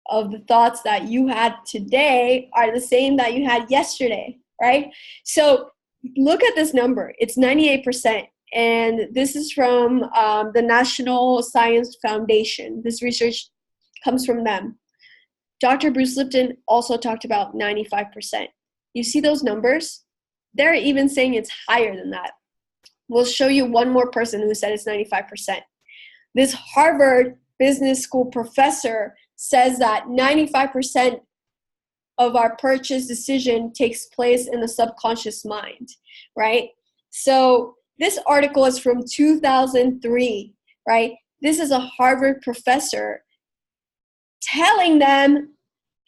of the thoughts that you had today are the same that you had yesterday, right? So look at this number. It's 98%. And this is from the National Science Foundation. This research comes from them. Dr. Bruce Lipton also talked about 95%. You see those numbers? They're even saying it's higher than that. We'll show you one more person who said it's 95%. This Harvard Business School professor says that 95% of our purchase decision takes place in the subconscious mind, right? So this article is from 2003, right? This is a Harvard professor telling them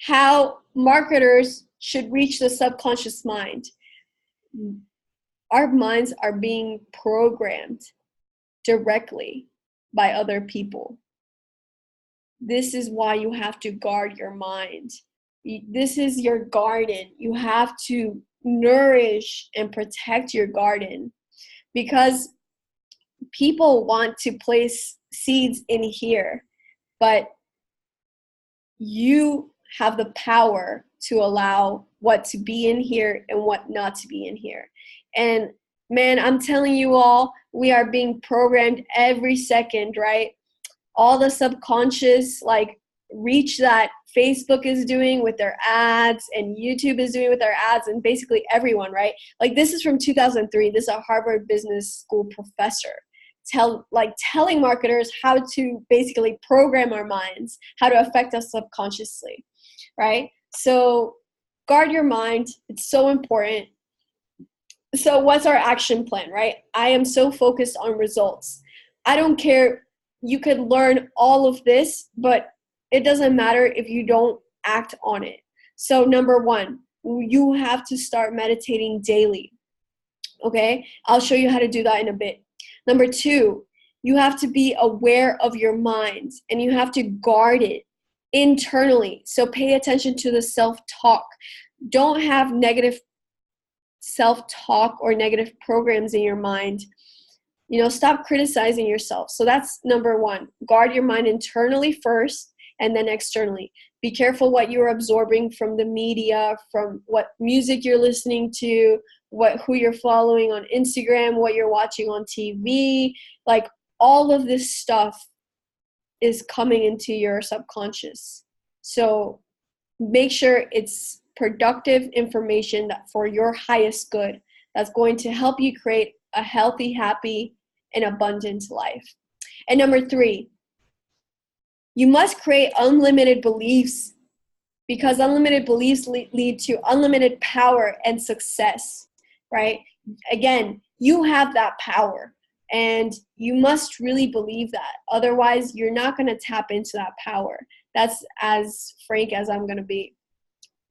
how marketers should reach the subconscious mind. Our minds are being programmed directly by other people. This is why you have to guard your mind. This is your garden. You have to nourish and protect your garden, because people want to place seeds in here, but you have the power to allow what to be in here and what not to be in here. And man, I'm telling you all, we are being programmed every second, right? All the subconscious reach that Facebook is doing with their ads and YouTube is doing with their ads, and basically everyone, right? This is from 2003. This is a Harvard Business School professor telling marketers how to basically program our minds, how to affect us subconsciously, right? So guard your mind. It's so important. So what's our action plan, right? I am so focused on results. I don't care. You could learn all of this, but it doesn't matter if you don't act on it. So number one, you have to start meditating daily. Okay? I'll show you how to do that in a bit. Number two, you have to be aware of your mind, and you have to guard it internally. So pay attention to the self-talk. Don't have negative self-talk or negative programs in your mind. Stop criticizing yourself. So that's number one. Guard your mind internally first, and then externally. Be careful what you're absorbing from the media, from what music you're listening to, who you're following on Instagram, what you're watching on TV. All of this stuff is coming into your subconscious. So make sure it's productive information that for your highest good, that's going to help you create a healthy, happy, and abundant life. And number three, you must create unlimited beliefs, because unlimited beliefs lead to unlimited power and success, right? Again, you have that power, and you must really believe that. Otherwise, you're not going to tap into that power. That's as frank as I'm going to be.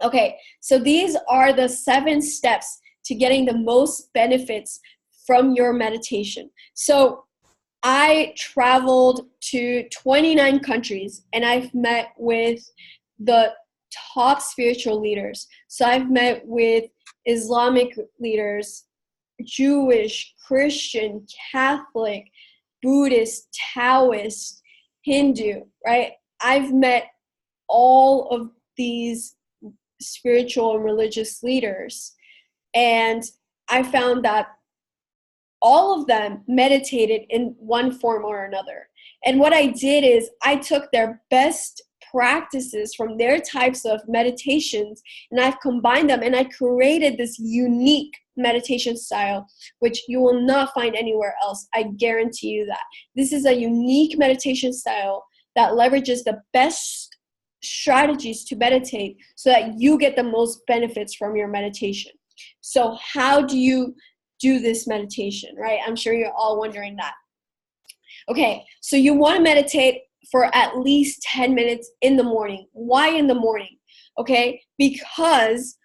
Okay, so these are the 7 steps to getting the most benefits from your meditation. So I traveled to 29 countries, and I've met with the top spiritual leaders. So I've met with Islamic leaders, Jewish, Christian, Catholic, Buddhist, Taoist, Hindu, right? I've met all of these spiritual and religious leaders, and I found that all of them meditated in one form or another. And what I did is I took their best practices from their types of meditations and I've combined them and I created this unique meditation style, which you will not find anywhere else. I guarantee you that. This is a unique meditation style that leverages the best strategies to meditate so that you get the most benefits from your meditation. So how do you do this meditation, right? I'm sure you're all wondering that. Okay, so you want to meditate for at least 10 minutes in the morning. Why in the morning? Okay, because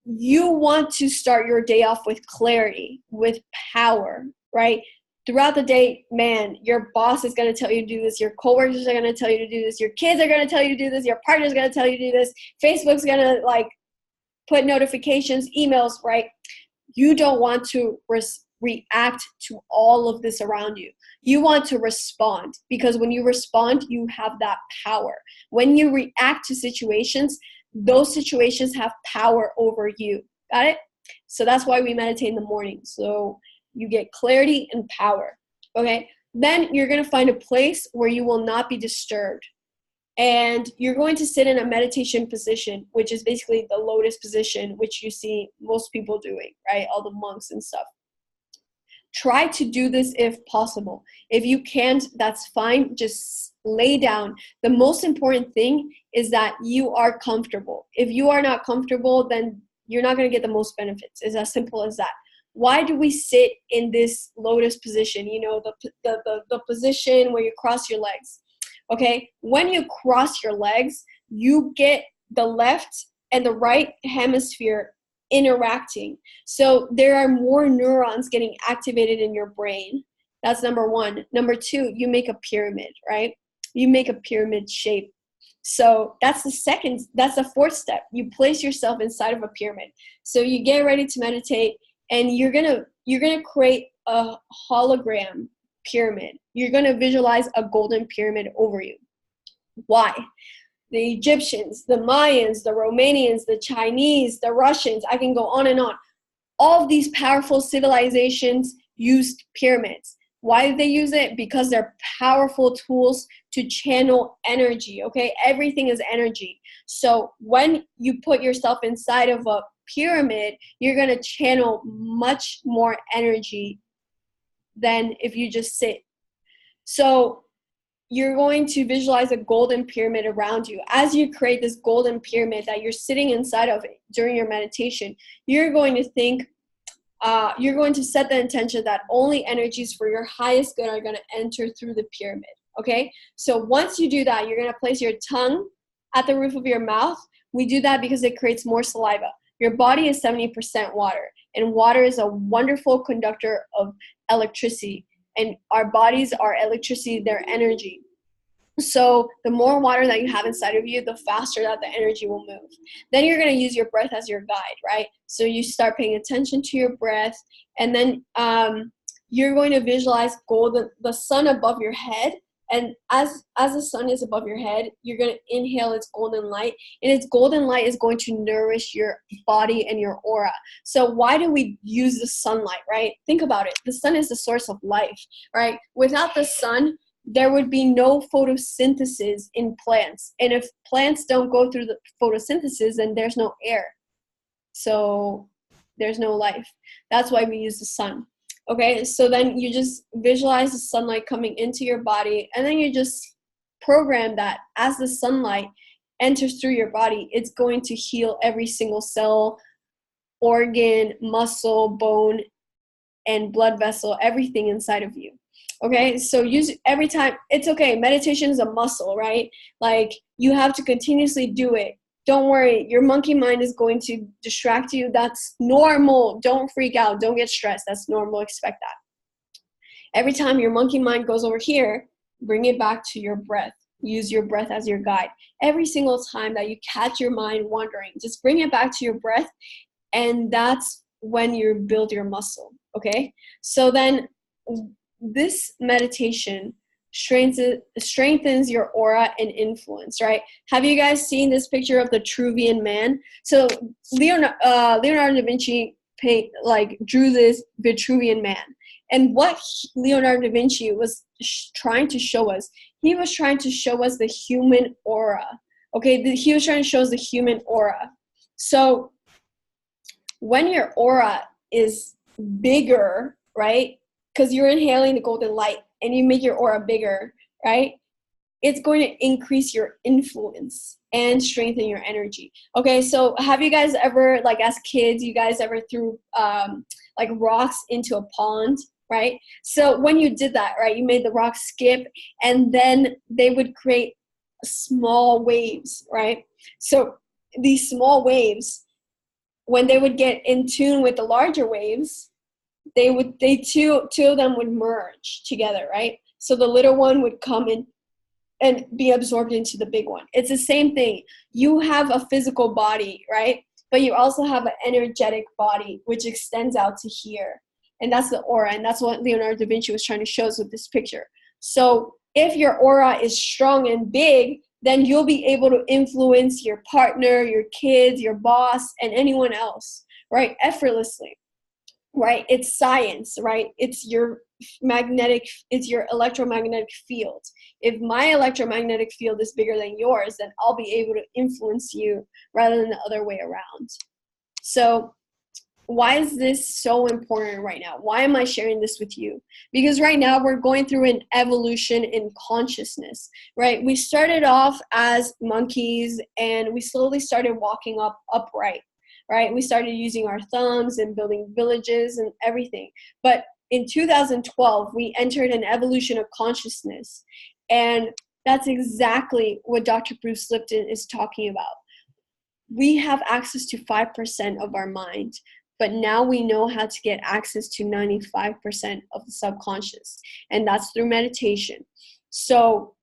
you want to start your day off with clarity, with power, right? Throughout the day, man, your boss is going to tell you to do this. Your coworkers are going to tell you to do this. Your kids are going to tell you to do this. Your partner is going to tell you to do this. Facebook's going to put notifications, emails, right? You don't want to react to all of this around you. You want to respond, because when you respond, you have that power. When you react to situations, those situations have power over you. Got it? So that's why we meditate in the morning. So you get clarity and power. Okay? Then you're going to find a place where you will not be disturbed. And you're going to sit in a meditation position, which is basically the lotus position, which you see most people doing, right? All the monks and stuff. Try to do this if possible. If you can't, that's fine. Just lay down. The most important thing is that you are comfortable. If you are not comfortable, then you're not going to get the most benefits. It's as simple as that. Why do we sit in this lotus position? You know, the position where you cross your legs. Okay, when you cross your legs, you get the left and the right hemisphere interacting. So there are more neurons getting activated in your brain. That's number one. Number two, you make a pyramid, right? You make a pyramid shape. So that's the fourth step. You place yourself inside of a pyramid. So you get ready to meditate and you're gonna create a hologram pyramid. You're going to visualize a golden pyramid over you. Why? The Egyptians, the Mayans, the Romanians, the Chinese, the Russians, I can go on and on. All of these powerful civilizations used pyramids. Why did they use it? Because they're powerful tools to channel energy, okay? Everything is energy. So when you put yourself inside of a pyramid, you're going to channel much more energy than if you just sit. So you're going to visualize a golden pyramid around you. As you create this golden pyramid that you're sitting inside of it during your meditation, you're going to think, you're going to set the intention that only energies for your highest good are going to enter through the pyramid, okay? So once you do that, you're going to place your tongue at the roof of your mouth. We do that because it creates more saliva. Your body is 70% water, and water is a wonderful conductor of electricity, and our bodies are electricity, they're energy. So the more water that you have inside of you, the faster that the energy will move. Then you're going to use your breath as your guide, right? So you start paying attention to your breath, and then you're going to visualize the sun above your head. And as the sun is above your head, you're going to inhale its golden light, and its golden light is going to nourish your body and your aura. So why do we use the sunlight, right? Think about it. The sun is the source of life, right? Without the sun, there would be no photosynthesis in plants. And if plants don't go through the photosynthesis, then there's no air. So there's no life. That's why we use the sun. Okay, so then you just visualize the sunlight coming into your body, and then you just program that as the sunlight enters through your body, it's going to heal every single cell, organ, muscle, bone, and blood vessel, everything inside of you. Okay, so use every time. It's okay. Meditation is a muscle, right? Like, you have to continuously do it. Don't worry. Your monkey mind is going to distract you. That's normal. Don't freak out. Don't get stressed. That's normal. Expect that. Every time your monkey mind goes over here, bring it back to your breath. Use your breath as your guide. Every single time that you catch your mind wandering, just bring it back to your breath. And that's when you build your muscle, okay? So then this meditation strengthens your aura and influence, right? Have you guys seen this picture of the Vitruvian Man? So Leonardo da Vinci drew this Vitruvian Man. And what Leonardo da Vinci was trying to show us, he was trying to show us the human aura. Okay, he was trying to show us the human aura. So when your aura is bigger, right, because you're inhaling the golden light and you make your aura bigger, right, it's going to increase your influence and strengthen your energy. Okay, so have you guys ever, like as kids, you guys ever threw like rocks into a pond, right? So when you did that, right, you made the rocks skip and then they would create small waves, right? So these small waves, when they would get in tune with the larger waves, two of them would merge together, right? So the little one would come in and be absorbed into the big one. It's the same thing. You have a physical body, right? But you also have an energetic body, which extends out to here. And that's the aura. And that's what Leonardo da Vinci was trying to show us with this picture. So if your aura is strong and big, then you'll be able to influence your partner, your kids, your boss, and anyone else, right? Effortlessly, right? It's science, right? It's your electromagnetic field. If my electromagnetic field is bigger than yours, then I'll be able to influence you rather than the other way around. So why is this so important right now? Why am I sharing this with you? Because right now we're going through an evolution in consciousness, right? We started off as monkeys and we slowly started walking upright, right? We started using our thumbs and building villages and everything. But in 2012, we entered an evolution of consciousness. And that's exactly what Dr. Bruce Lipton is talking about. We have access to 5% of our mind, but now we know how to get access to 95% of the subconscious, and that's through meditation. So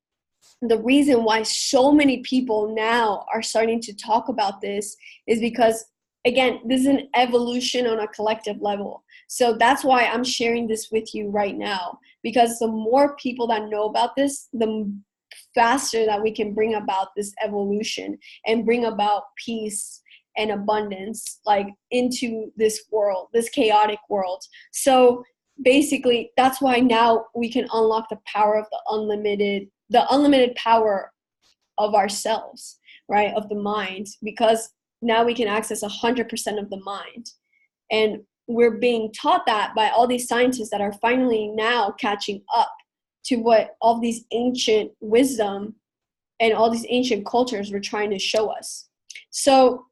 the reason why so many people now are starting to talk about this is because, again, this is an evolution on a collective level. So that's why I'm sharing this with you right now, because the more people that know about this, the faster that we can bring about this evolution and bring about peace and abundance like into this world, this chaotic world. So basically that's why now we can unlock the power of the unlimited power of ourselves, right, of the mind, because now we can access 100% of the mind. And we're being taught that by all these scientists that are finally now catching up to what all these ancient wisdom and all these ancient cultures were trying to show us. So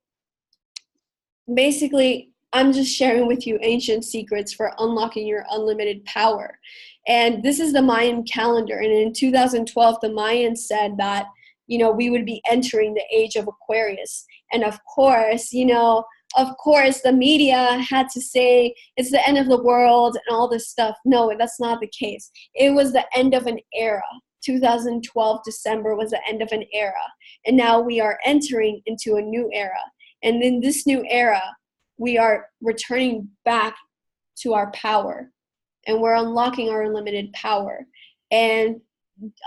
basically, I'm just sharing with you ancient secrets for unlocking your unlimited power. And this is the Mayan calendar. And in 2012, the Mayans said that, we would be entering the age of Aquarius. And of course, the media had to say it's the end of the world and all this stuff. No, that's not the case. It was the end of an era. 2012 December was the end of an era. And now we are entering into a new era. And in this new era, we are returning back to our power. And we're unlocking our unlimited power. And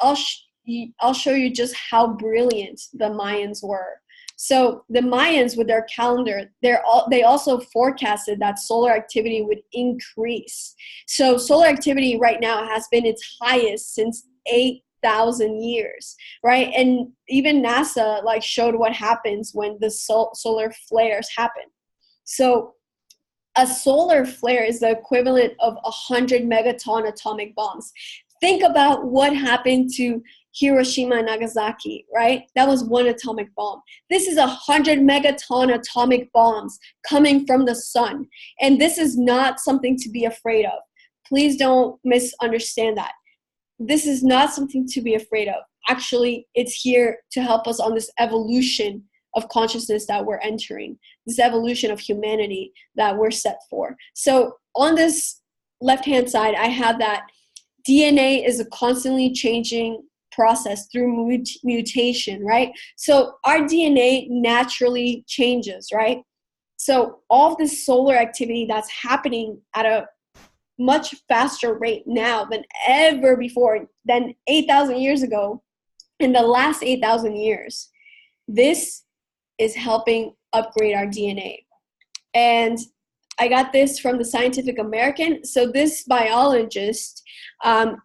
I'll show you just how brilliant the Mayans were. So the Mayans, with their calendar, they also forecasted that solar activity would increase. So solar activity right now has been its highest since 8,000 years, right? And even NASA showed what happens when the solar flares happen. So a solar flare is the equivalent of 100 megaton atomic bombs. Think about what happened to Hiroshima and Nagasaki, right? That was one atomic bomb. This is 100 megaton atomic bombs coming from the sun. And this is not something to be afraid of. Please don't misunderstand that. This is not something to be afraid of. Actually, it's here to help us on this evolution of consciousness that we're entering, this evolution of humanity that we're set for. So on this left-hand side, I have that DNA is a constantly changing process through mutation, right? So our DNA naturally changes, right? So all of this solar activity that's happening at a much faster rate now than ever before, than 8,000 years ago, in the last 8,000 years, this is helping upgrade our DNA. And I got this from the Scientific American. So this biologist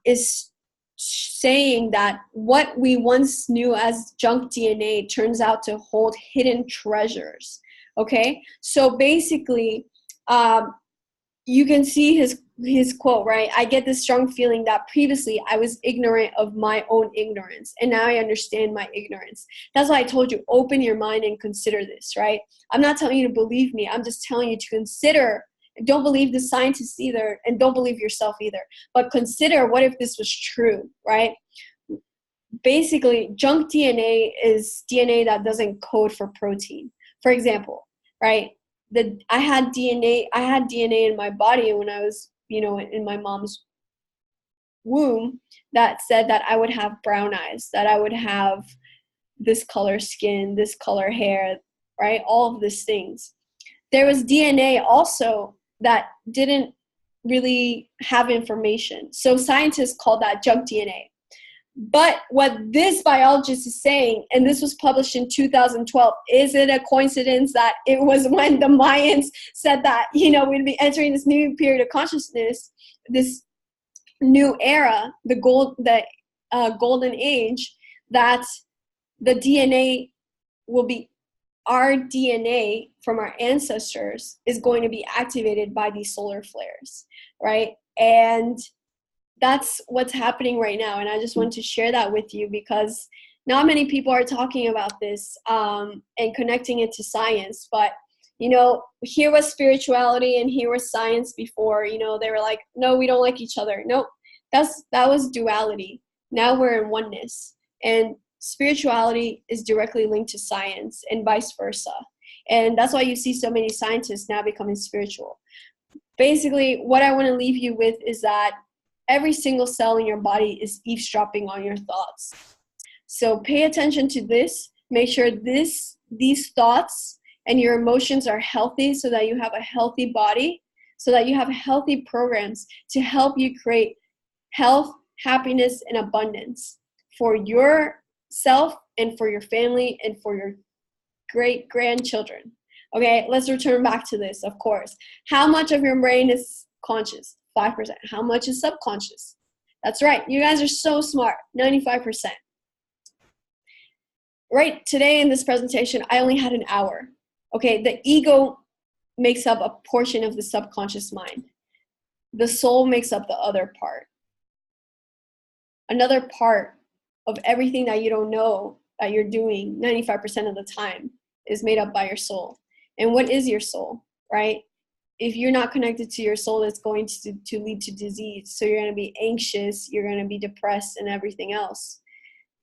is saying that what we once knew as junk DNA turns out to hold hidden treasures. Okay, so basically, you can see his quote, right? I get this strong feeling that previously I was ignorant of my own ignorance, and now I understand my ignorance. That's why I told you, open your mind and consider this, right? I'm not telling you to believe me. I'm just telling you to consider. Don't believe the scientists either, and don't believe yourself either. But consider, what if this was true, right? Basically, junk DNA is DNA that doesn't code for protein. For example, right? I had DNA in my body when I was, in my mom's womb, that said that I would have brown eyes, that I would have this color skin, this color hair, right? All of these things. There was DNA also that didn't really have information. So scientists call that junk DNA. But what this biologist is saying, and this was published in 2012, is it a coincidence that it was when the Mayans said that, we'd be entering this new period of consciousness, this new era, the golden age, that the DNA will be, our DNA from our ancestors is going to be activated by these solar flares, right? And that's what's happening right now. And I just want to share that with you because not many people are talking about this and connecting it to science. But, here was spirituality and here was science before. They were like, no, we don't like each other. Nope, that was duality. Now we're in oneness. And spirituality is directly linked to science and vice versa. And that's why you see so many scientists now becoming spiritual. Basically, what I want to leave you with is that every single cell in your body is eavesdropping on your thoughts. So pay attention to this. Make sure these thoughts and your emotions are healthy so that you have a healthy body, so that you have healthy programs to help you create health, happiness, and abundance for yourself and for your family and for your great-grandchildren. Okay, let's return back to this, of course. How much of your brain is conscious? 5%. How much is subconscious? That's right. You guys are so smart. 95%. Right, today in this presentation, I only had an hour. Okay, the ego makes up a portion of the subconscious mind. The soul makes up the other part. Another part of everything that you don't know that you're doing 95% of the time is made up by your soul. And what is your soul, right? If you're not connected to your soul, it's going to lead to disease. So you're going to be anxious, you're going to be depressed, and everything else.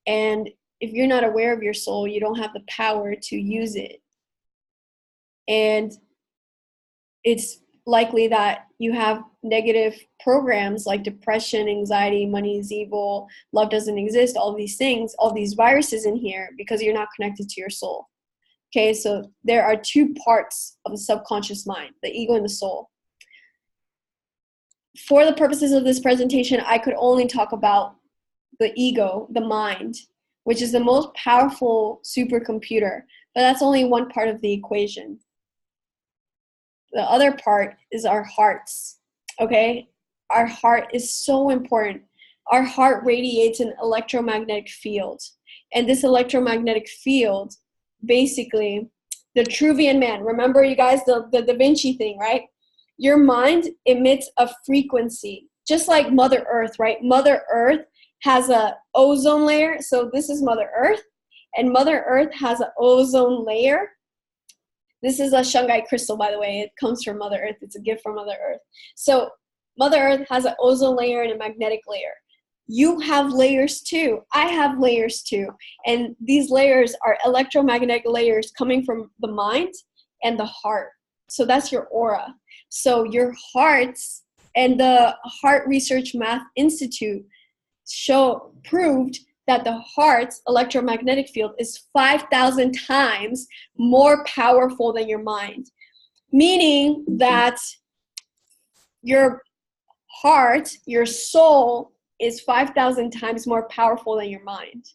And if you're not aware of your soul, you don't have the power to use it. And it's likely that you have negative programs like depression, anxiety, money is evil, love doesn't exist, all these things, all these viruses in here because you're not connected to your soul. Okay, so there are two parts of the subconscious mind, the ego and the soul. For the purposes of this presentation, I could only talk about the ego, the mind, which is the most powerful supercomputer, but that's only one part of the equation. The other part is our hearts, okay? Our heart is so important. Our heart radiates an electromagnetic field, and this electromagnetic field, basically, the Vitruvian man, remember you guys, the Da Vinci thing, right? Your mind emits a frequency, just like Mother Earth, right? Mother Earth has a ozone layer, so this is Mother Earth, and Mother Earth has an ozone layer. This is a Shungite crystal, by the way. It comes from Mother Earth. It's a gift from Mother Earth. So Mother Earth has an ozone layer and a magnetic layer. You have layers too. I have layers too. And these layers are electromagnetic layers coming from the mind and the heart. So that's your aura. So your hearts, and the Heart Research Math Institute proved that the heart's electromagnetic field is 5,000 times more powerful than your mind. meaning that your heart, your soul is 5,000 times more powerful than your mind.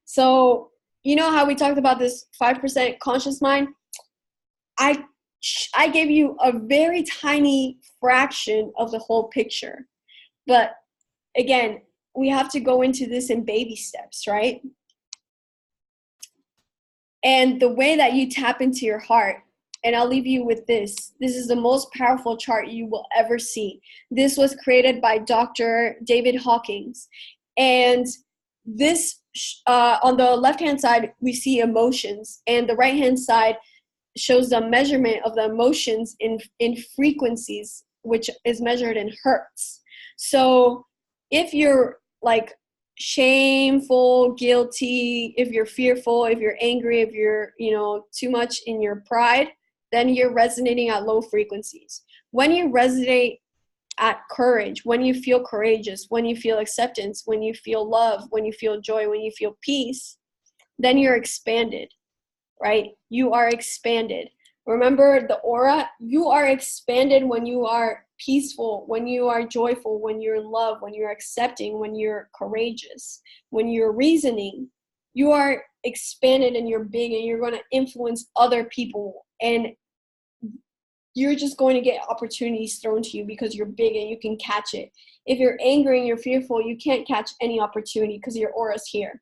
So, you know how we talked about this 5% conscious mind? I gave you a very tiny fraction of the whole picture. But again, we have to go into this in baby steps, right? And the way that you tap into your heart, and I'll leave you with this. This is the most powerful chart you will ever see. This was created by Dr. David Hawkins. And this, on the left-hand side, we see emotions. And the right-hand side shows the measurement of the emotions in frequencies, which is measured in hertz. So if you're like shameful, guilty, if you're fearful, if you're angry, if you're, too much in your pride, then you're resonating at low frequencies. When you resonate at courage, when you feel courageous, when you feel acceptance, when you feel love, when you feel joy, when you feel peace, then you're expanded. Right? You are expanded. Remember the aura? You are expanded when you are peaceful, when you are joyful, when you're in love, when you're accepting, when you're courageous, when you're reasoning. You are expanded and you're big and you're going to influence other people. And you're just going to get opportunities thrown to you because you're big and you can catch it. If you're angry and you're fearful, you can't catch any opportunity because your aura's here.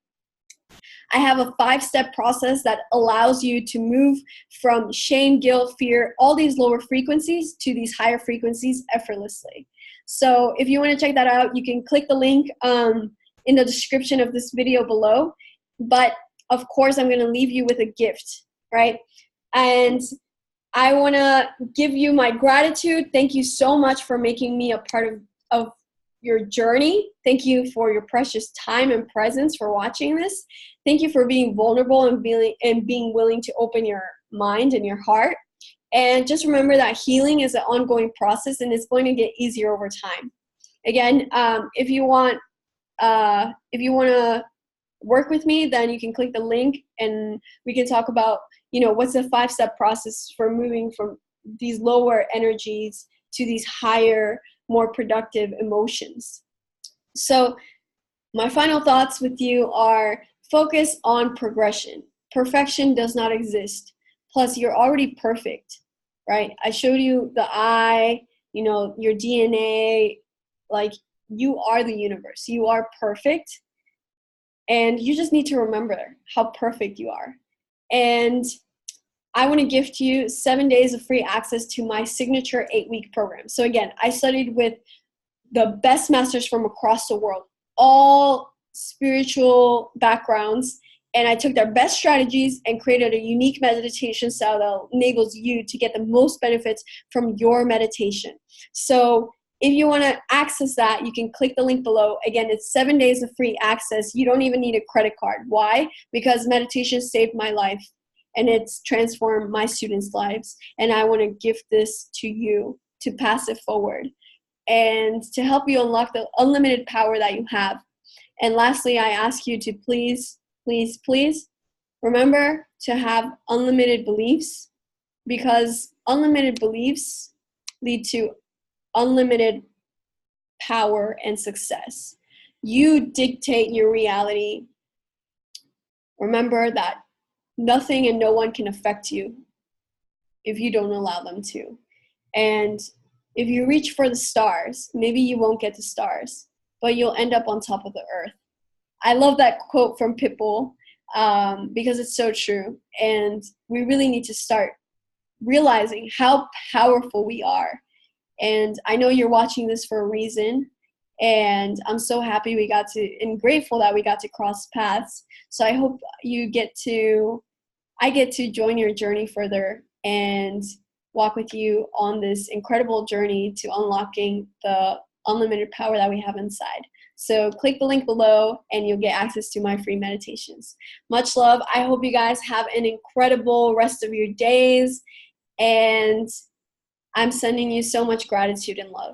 I have a 5-step process that allows you to move from shame, guilt, fear, all these lower frequencies to these higher frequencies effortlessly. So if you want to check that out, you can click the link in the description of this video below. But of course, I'm going to leave you with a gift, right? And I want to give you my gratitude. Thank you so much for making me a part of your journey. Thank you for your precious time and presence for watching this. Thank you for being vulnerable and being willing to open your mind and your heart. And just remember that healing is an ongoing process and it's going to get easier over time. Again, if you want to work with me, then you can click the link and we can talk about, what's the 5-step process for moving from these lower energies to these higher, more productive emotions. So my final thoughts with you are focus on progression. Perfection does not exist. Plus, you're already perfect, right? I showed you the eye, your DNA, like you are the universe. You are perfect. And you just need to remember how perfect you are. And I want to gift you 7 days of free access to my signature 8-week program. So again, I studied with the best masters from across the world, all spiritual backgrounds, and I took their best strategies and created a unique meditation style that enables you to get the most benefits from your meditation. So if you want to access that, you can click the link below. Again, it's 7 days of free access. You don't even need a credit card. Why? Because meditation saved my life and it's transformed my students' lives. And I want to gift this to you to pass it forward and to help you unlock the unlimited power that you have. And lastly, I ask you to please, please, please remember to have unlimited beliefs, because unlimited beliefs lead to unlimited power and success. You dictate your reality. Remember that nothing and no one can affect you if you don't allow them to. And if you reach for the stars, maybe you won't get the stars, but you'll end up on top of the earth. I love that quote from Pitbull because it's so true. And we really need to start realizing how powerful we are. And I know you're watching this for a reason. And I'm so happy and grateful that we got to cross paths. So I hope I get to join your journey further and walk with you on this incredible journey to unlocking the unlimited power that we have inside. So click the link below and you'll get access to my free meditations. Much love. I hope you guys have an incredible rest of your days. And I'm sending you so much gratitude and love.